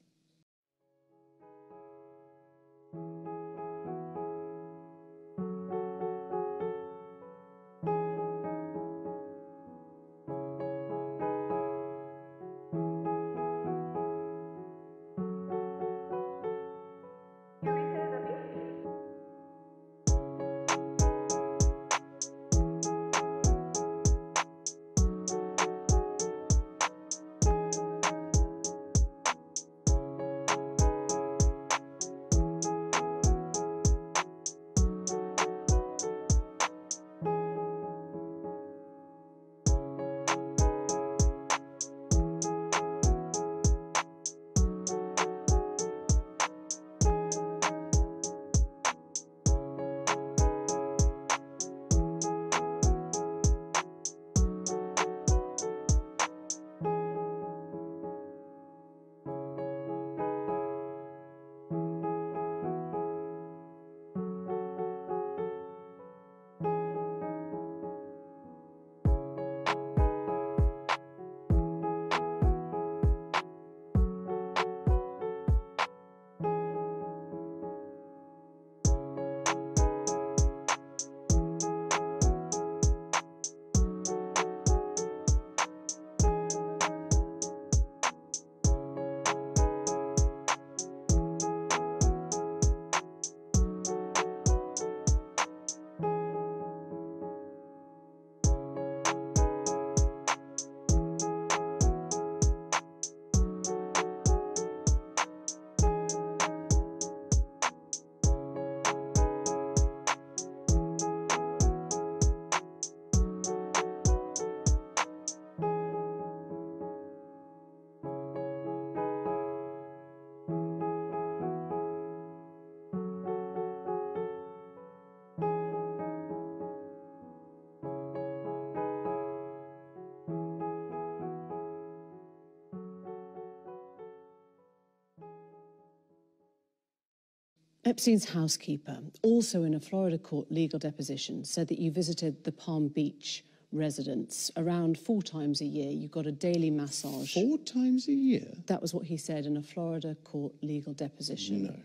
Epstein's housekeeper, also in a Florida court legal deposition, said that you visited the Palm Beach residence around 4 times a year. You got a daily massage. 4 times a year? That was what he said in a Florida court legal deposition. No.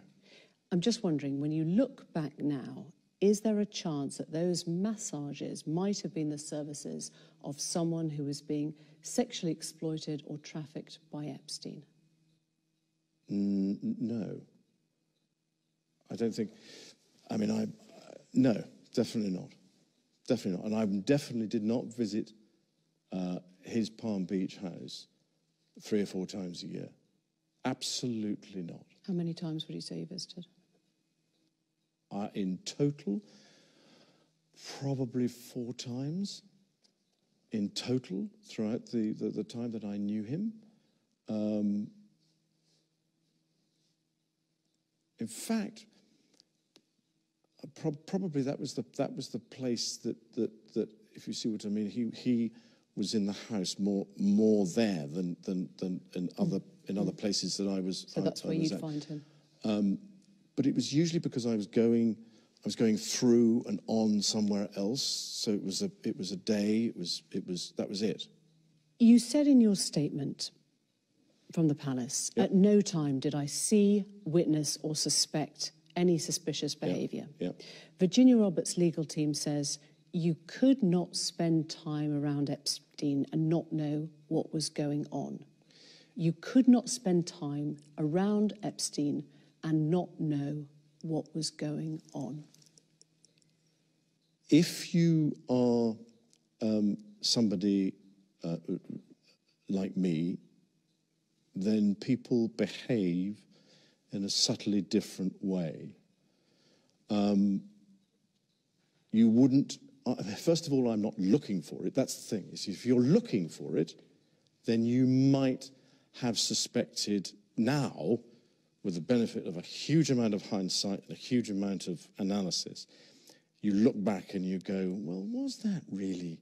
I'm just wondering, when you look back now, is there a chance that those massages might have been the services of someone who was being sexually exploited or trafficked by Epstein? No. I don't think, no, definitely not. Definitely not. And I definitely did not visit his Palm Beach house 3 or 4 times a year. Absolutely not. How many times would you say you visited? In total, probably 4 times. In total, throughout the time that I knew him. In fact, probably that was the place that if you see what I mean, he was in the house more there than in other places that I was. So that's where you'd find him. But it was usually because I was going through and on somewhere else. So it was a day. That was it. You said in your statement from the palace, Yep. At no time did I see, witness or suspect any suspicious behaviour. Yep. Virginia Roberts' legal team says you could not spend time around Epstein and not know what was going on. You could not spend time around Epstein and not know what was going on. If you are somebody like me, then people behave in a subtly different way. You wouldn't, first of all, I'm not looking for it. That's the thing. If you're looking for it, then you might have suspected now, with the benefit of a huge amount of hindsight and a huge amount of analysis, you look back and you go, well, was that really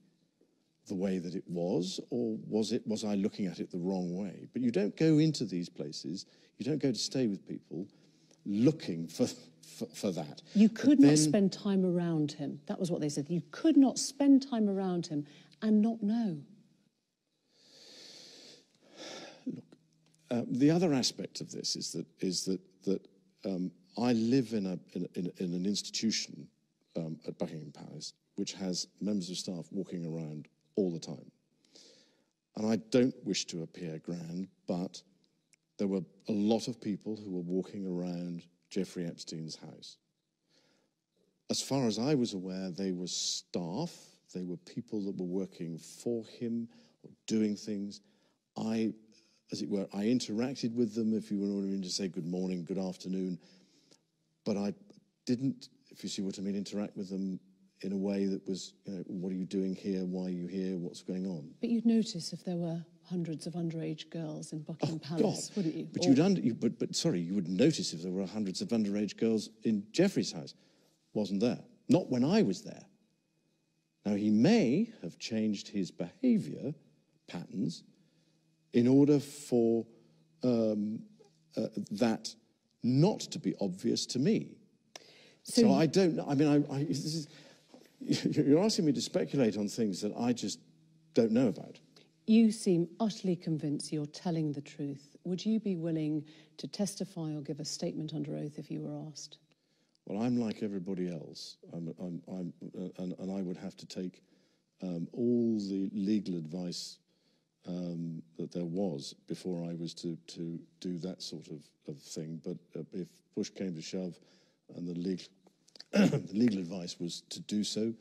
the way that it was, or was I looking at it the wrong way? But you don't go into these places, you don't go to stay with people looking for that. You could not spend time around him. That was what they said. You could not spend time around him and not know. Look, the other aspect of this is that I live in an institution at Buckingham Palace which has members of staff walking around all the time. And I don't wish to appear grand, but there were a lot of people who were walking around Jeffrey Epstein's house. As far as I was aware, they were staff, they were people that were working for him or doing things. As it were, I interacted with them, if you were to say good morning, good afternoon, but I didn't, if you see what I mean, interact with them in a way that was, you know, what are you doing here? Why are you here? What's going on? But you'd notice if there were hundreds of underage girls in Buckingham Palace, God. wouldn't you? But you would notice if there were hundreds of underage girls in Jeffrey's house. Wasn't there. Not when I was there. Now, he may have changed his behaviour patterns in order for that not to be obvious to me. So I don't know. I mean, you're asking me to speculate on things that I just don't know about. You seem utterly convinced you're telling the truth. Would you be willing to testify or give a statement under oath if you were asked? Well, I'm like everybody else, and I would have to take all the legal advice that there was before I was to do that sort of thing. But if push came to shove and the legal advice was to do so,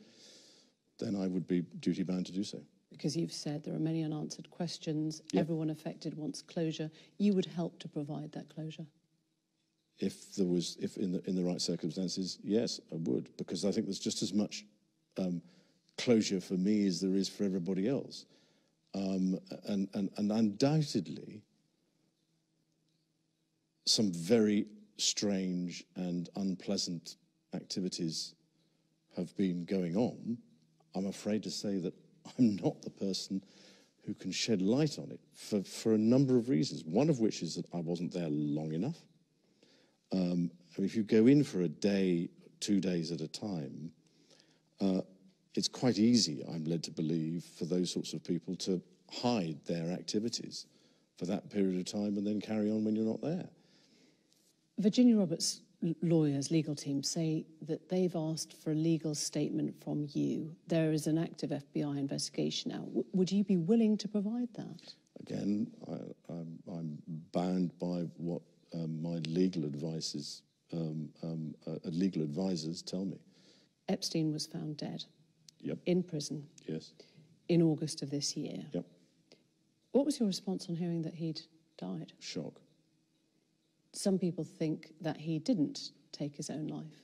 then I would be duty-bound to do so. Because you've said there are many unanswered questions, Yep. Everyone affected wants closure. You would help to provide that closure? If in the right circumstances, yes, I would, because I think there's just as much closure for me as there is for everybody else. And undoubtedly, some very strange and unpleasant activities have been going on. I'm afraid to say that I'm not the person who can shed light on it for a number of reasons, one of which is that I wasn't there long enough. I mean, if you go in for a day, 2 days at a time, it's quite easy, I'm led to believe, for those sorts of people to hide their activities for that period of time and then carry on when you're not there. Virginia Roberts' lawyers, legal team, say that they've asked for a legal statement from you. There is an active FBI investigation now. Would you be willing to provide that? Again, I'm bound by what my legal advisors tell me. Epstein was found dead. Yep. In prison. Yes. In August of this year. Yep. What was your response on hearing that he'd died? Shock. Some people think that he didn't take his own life.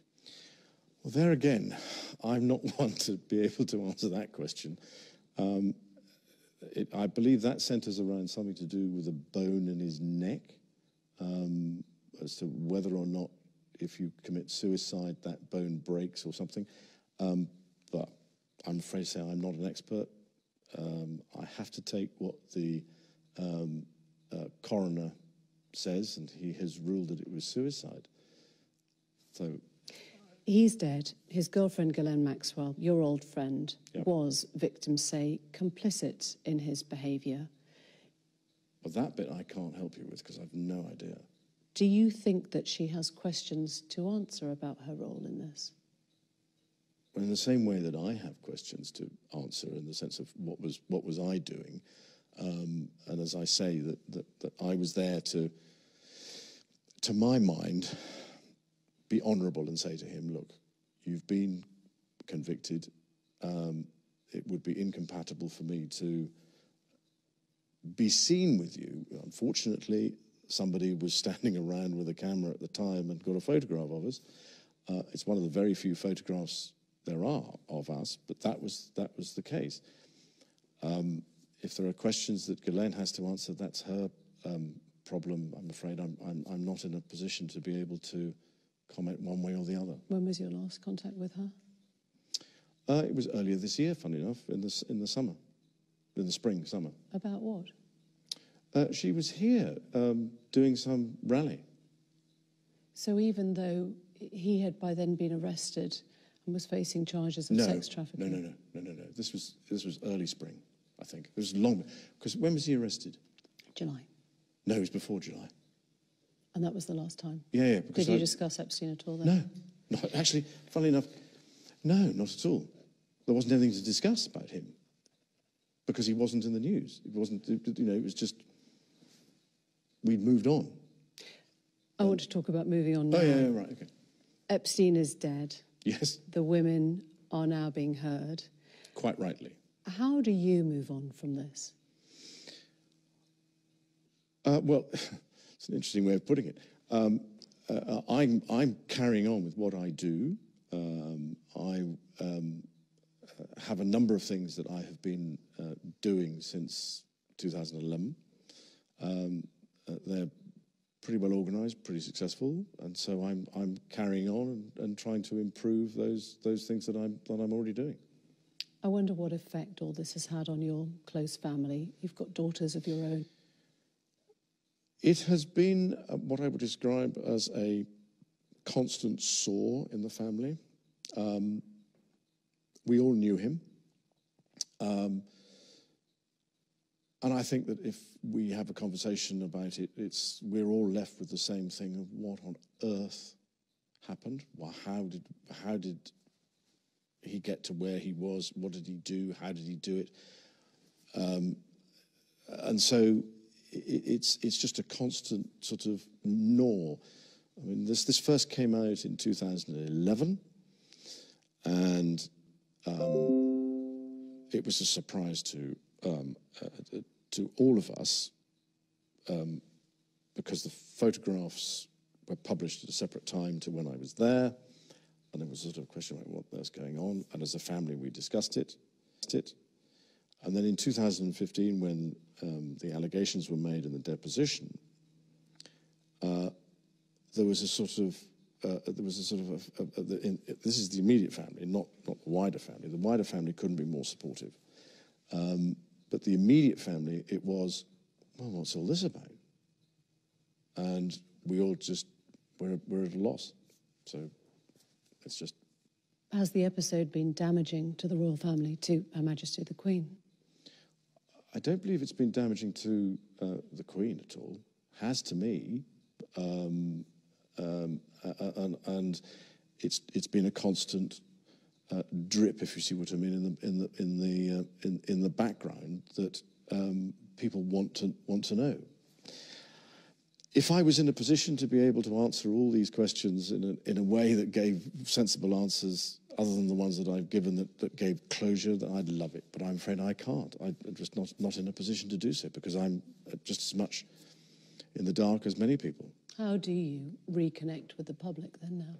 Well, there again, I'm not one to be able to answer that question. I believe that centres around something to do with a bone in his neck, as to whether or not, if you commit suicide, that bone breaks or something. But I'm afraid to say I'm not an expert. I have to take what the coroner says, and he has ruled that it was suicide. So he's dead. His girlfriend, Ghislaine Maxwell, your old friend, Yep. was, victims say, complicit in his behaviour. Well, that bit I can't help you with because I've no idea. Do you think that she has questions to answer about her role in this? Well, in the same way that I have questions to answer, in the sense of what was I doing, and as I say, that I was there to my mind, be honourable and say to him, look, you've been convicted. It would be incompatible for me to be seen with you. Unfortunately, somebody was standing around with a camera at the time and got a photograph of us. It's one of the very few photographs there are of us, but that was the case. If there are questions that Ghislaine has to answer, that's her problem. I'm afraid I'm not in a position to be able to comment one way or the other. When was your last contact with her? It was earlier this year, funny enough, in the summer, in the spring, summer. About what? She was here doing some rally. So even though he had by then been arrested and was facing charges of sex trafficking? No. This was early spring, I think. It was long, because when was he arrested? July. No, it was before July. And that was the last time? Yeah. Did you discuss Epstein at all then? No, actually, funnily enough, no, not at all. There wasn't anything to discuss about him because he wasn't in the news. It wasn't, it was just, we'd moved on. I want to talk about moving on now. Oh, yeah, right, okay. Epstein is dead. Yes. The women are now being heard. Quite rightly. How do you move on from this? Well, it's an interesting way of putting it. I'm carrying on with what I do. I have a number of things that I have been doing since 2011. They're pretty well organised, pretty successful, and so I'm carrying on and trying to improve those things that I'm already doing. I wonder what effect all this has had on your close family. You've got daughters of your own. It has been what I would describe as a constant sore in the family. We all knew him. And I think that if we have a conversation about it, we're all left with the same thing of what on earth happened? Well, how did he get to where he was? What did he do? How did he do it? And so it's just a constant sort of gnaw. I mean, this first came out in 2011, and it was a surprise to all of us because the photographs were published at a separate time to when I was there, and there was sort of a question about what was going on, and as a family we discussed it. And then in 2015, when the allegations were made in the deposition, there was a sort of this is the immediate family, not the wider family. The wider family couldn't be more supportive. But the immediate family, it was, well, what's all this about? And we all just, we're at a loss. So it's just... Has the episode been damaging to the royal family, to Her Majesty the Queen? I don't believe it's been damaging to the Queen at all. Has to me. And it's been a constant drip, if you see what I mean, in the background that people want to know. If I was in a position to be able to answer all these questions in a way that gave sensible answers, other than the ones that I've given that gave closure, then I'd love it. But I'm afraid I can't. I'm just not in a position to do so because I'm just as much in the dark as many people. How do you reconnect with the public then now?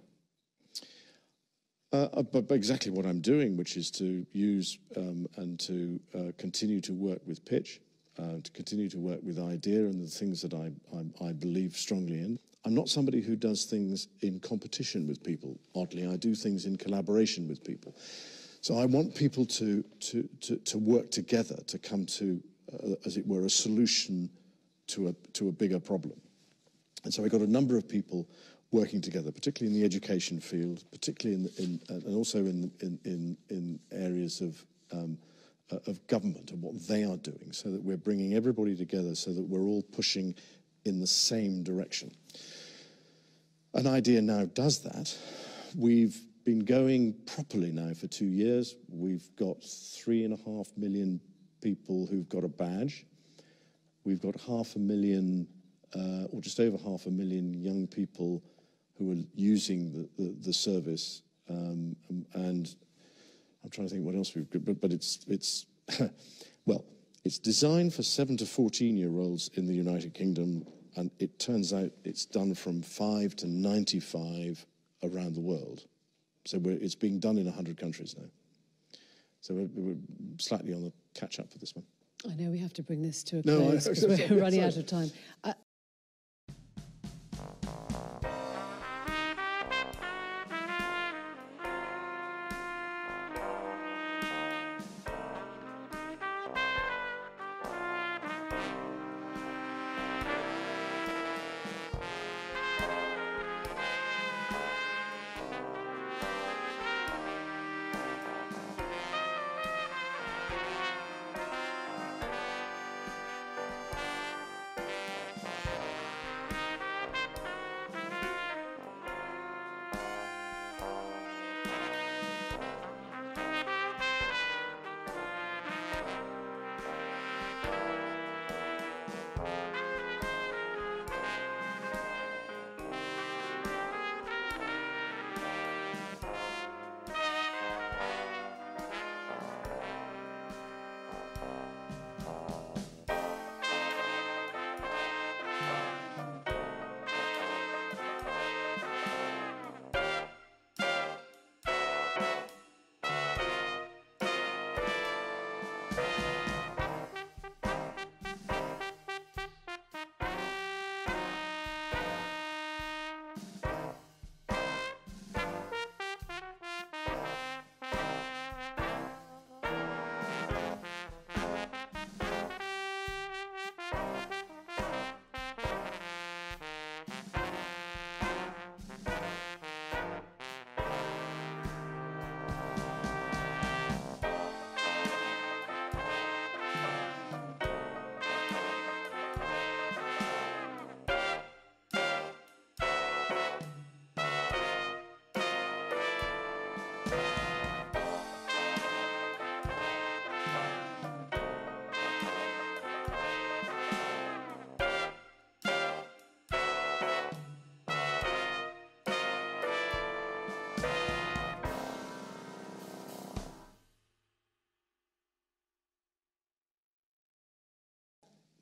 But exactly what I'm doing, which is to use and to continue to work with pitch, to continue to work with idea and the things that I believe strongly in. I'm not somebody who does things in competition with people, oddly. I do things in collaboration with people. So I want people to work together to come to, as it were, a solution to a bigger problem. And so I got a number of people working together, particularly in the education field, particularly and also in areas of government and what they are doing, so that we're bringing everybody together, so that we're all pushing in the same direction. An idea now does that. We've been going properly now for 2 years. We've got 3.5 million people who've got a badge. We've got 500,000, or just over 500,000 young people who are using the service, and I'm trying to think what else we've got, but it's well, it's designed for 7 to 14-year-olds in the United Kingdom, and it turns out it's done from 5 to 95 around the world. So it's being done in 100 countries now. So we're slightly on the catch-up for this one. I know we have to bring this to a close because we're running out of time.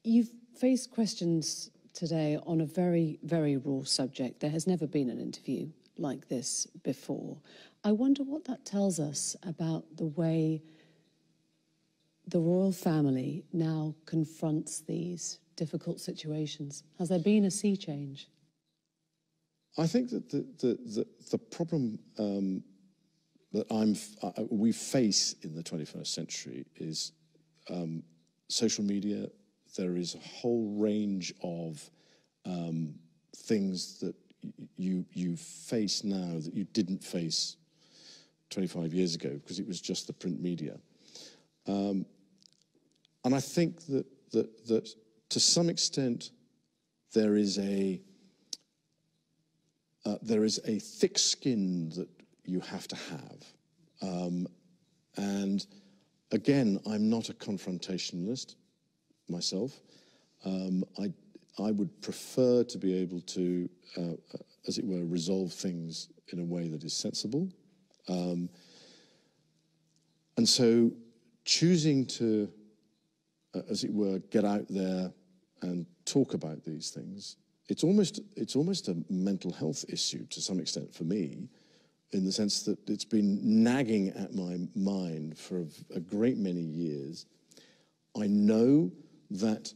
You've faced questions today on a very, very raw subject. There has never been an interview like this before. I wonder what that tells us about the way the royal family now confronts these difficult situations. Has there been a sea change? I think that the problem that we face in the 21st century is social media. There is a whole range of things that you face now that you didn't face 25 years ago because it was just the print media. And I think that to some extent there is a thick skin that you have to have. And again, I'm not a confrontationalist myself. I would prefer to be able to, as it were, resolve things in a way that is sensible. And so choosing to, as it were, get out there and talk about these things, it's almost a mental health issue to some extent for me, in the sense that it's been nagging at my mind for a great many years. I know that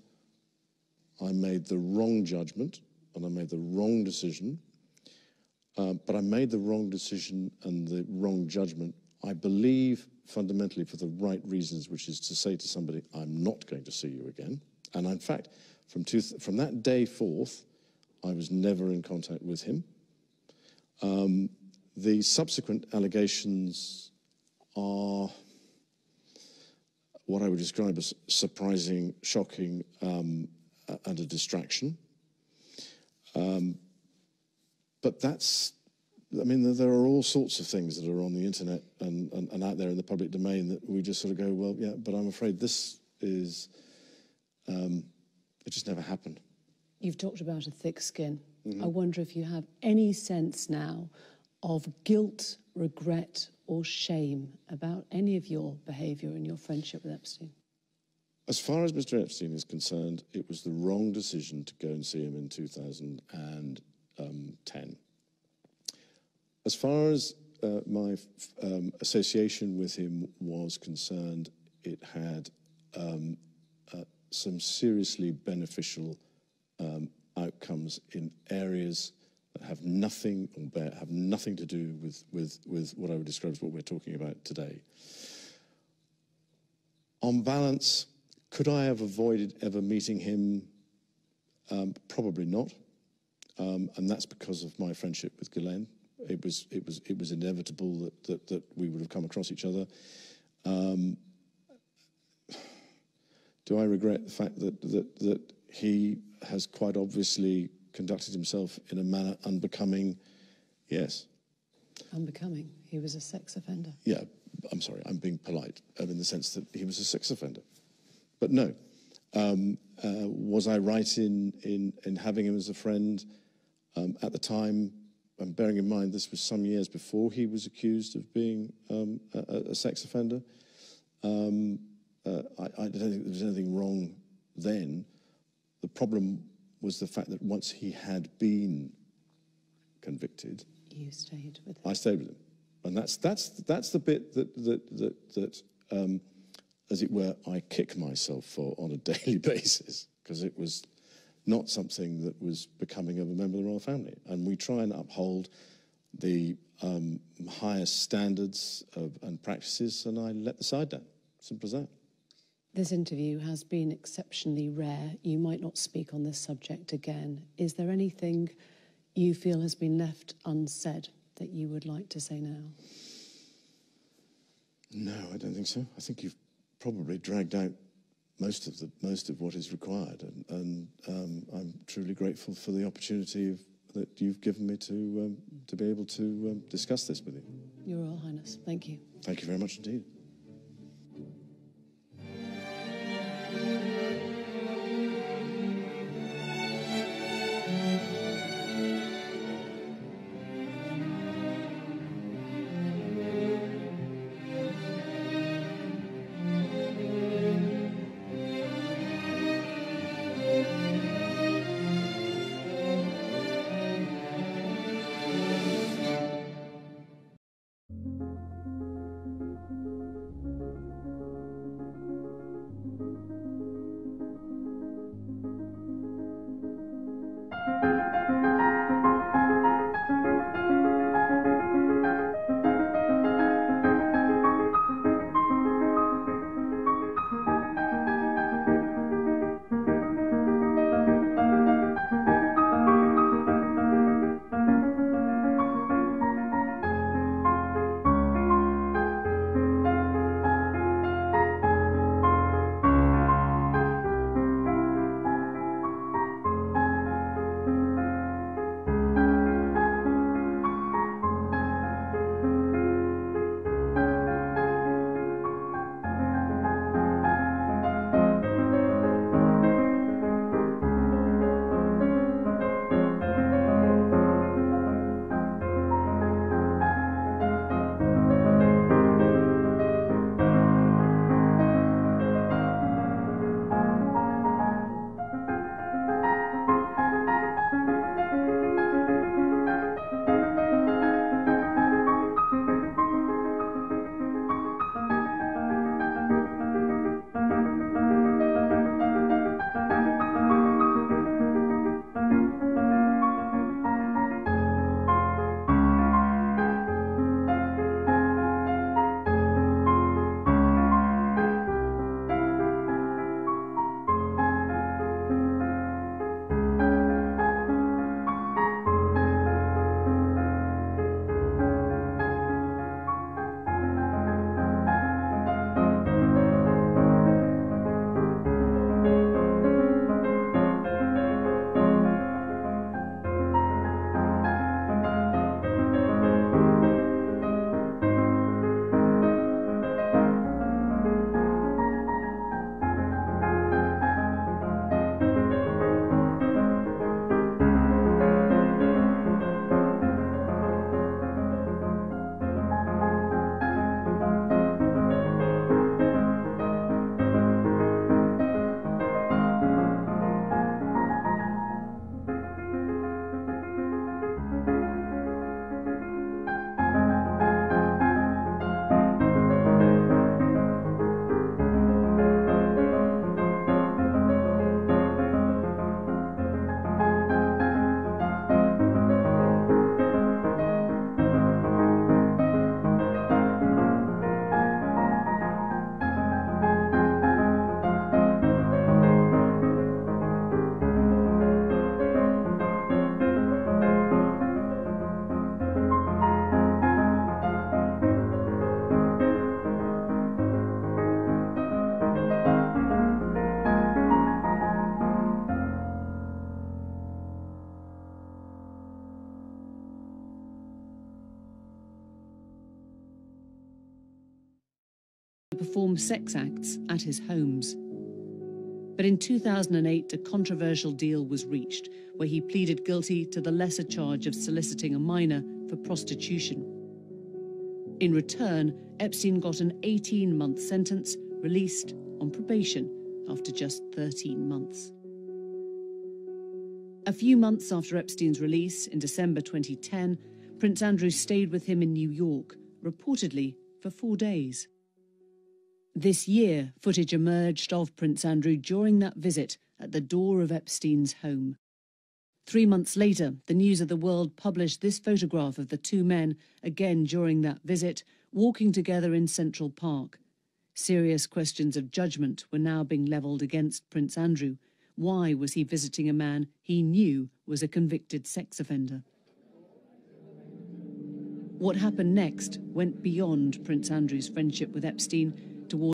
I made the wrong judgment and I made the wrong decision, but I made the wrong decision and the wrong judgment, I believe, fundamentally for the right reasons, which is to say to somebody, I'm not going to see you again. And in fact, from that day forth, I was never in contact with him. The subsequent allegations are what I would describe as surprising, shocking, and a distraction. But that's, I mean, there are all sorts of things that are on the internet and out there in the public domain that we just sort of go, well, yeah, but I'm afraid this is, it just never happened. You've talked about a thick skin. Mm-hmm. I wonder if you have any sense now of guilt, regret, or shame about any of your behaviour and your friendship with Epstein? As far as Mr. Epstein is concerned, it was the wrong decision to go and see him in 2010. As far as my association with him was concerned, it had some seriously beneficial outcomes in areas that have nothing to do with what I would describe as what we're talking about today. On balance, could I have avoided ever meeting him? Probably not, and that's because of my friendship with Ghislaine. It was inevitable that we would have come across each other. Do I regret the fact that he has quite obviously conducted himself in a manner unbecoming? Yes. Unbecoming? He was a sex offender. Yeah, I'm sorry, I'm being polite, in the sense that he was a sex offender. But no. Was I right in having him as a friend? At the time, and bearing in mind this was some years before he was accused of being a sex offender, I don't think there was anything wrong then. The problem was the fact that once he had been convicted, you stayed with him. I stayed with him, and that's the bit that as it were, I kick myself for on a daily basis, because it was not something that was becoming of a member of the royal family. And we try and uphold the highest standards and practices, and I let the side down. Simple as that. This interview has been exceptionally rare. You might not speak on this subject again. Is there anything you feel has been left unsaid that you would like to say now? No, I don't think so. I think you've probably dragged out most of what is required, and I'm truly grateful for the opportunity that you've given me to be able to discuss this with you. Your Royal Highness, thank you. Thank you very much indeed. perform sex acts at his homes. But in 2008, a controversial deal was reached, where he pleaded guilty to the lesser charge of soliciting a minor for prostitution. In return, Epstein got an 18-month sentence, released on probation after just 13 months. A few months after Epstein's release, in December 2010, Prince Andrew stayed with him in New York, reportedly for 4 days. This year, footage emerged of Prince Andrew during that visit at the door of Epstein's home. 3 months later, the News of the World published this photograph of the two men, again during that visit, walking together in Central Park. Serious questions of judgment were now being levelled against Prince Andrew. Why was he visiting a man he knew was a convicted sex offender? What happened next went beyond Prince Andrew's friendship with Epstein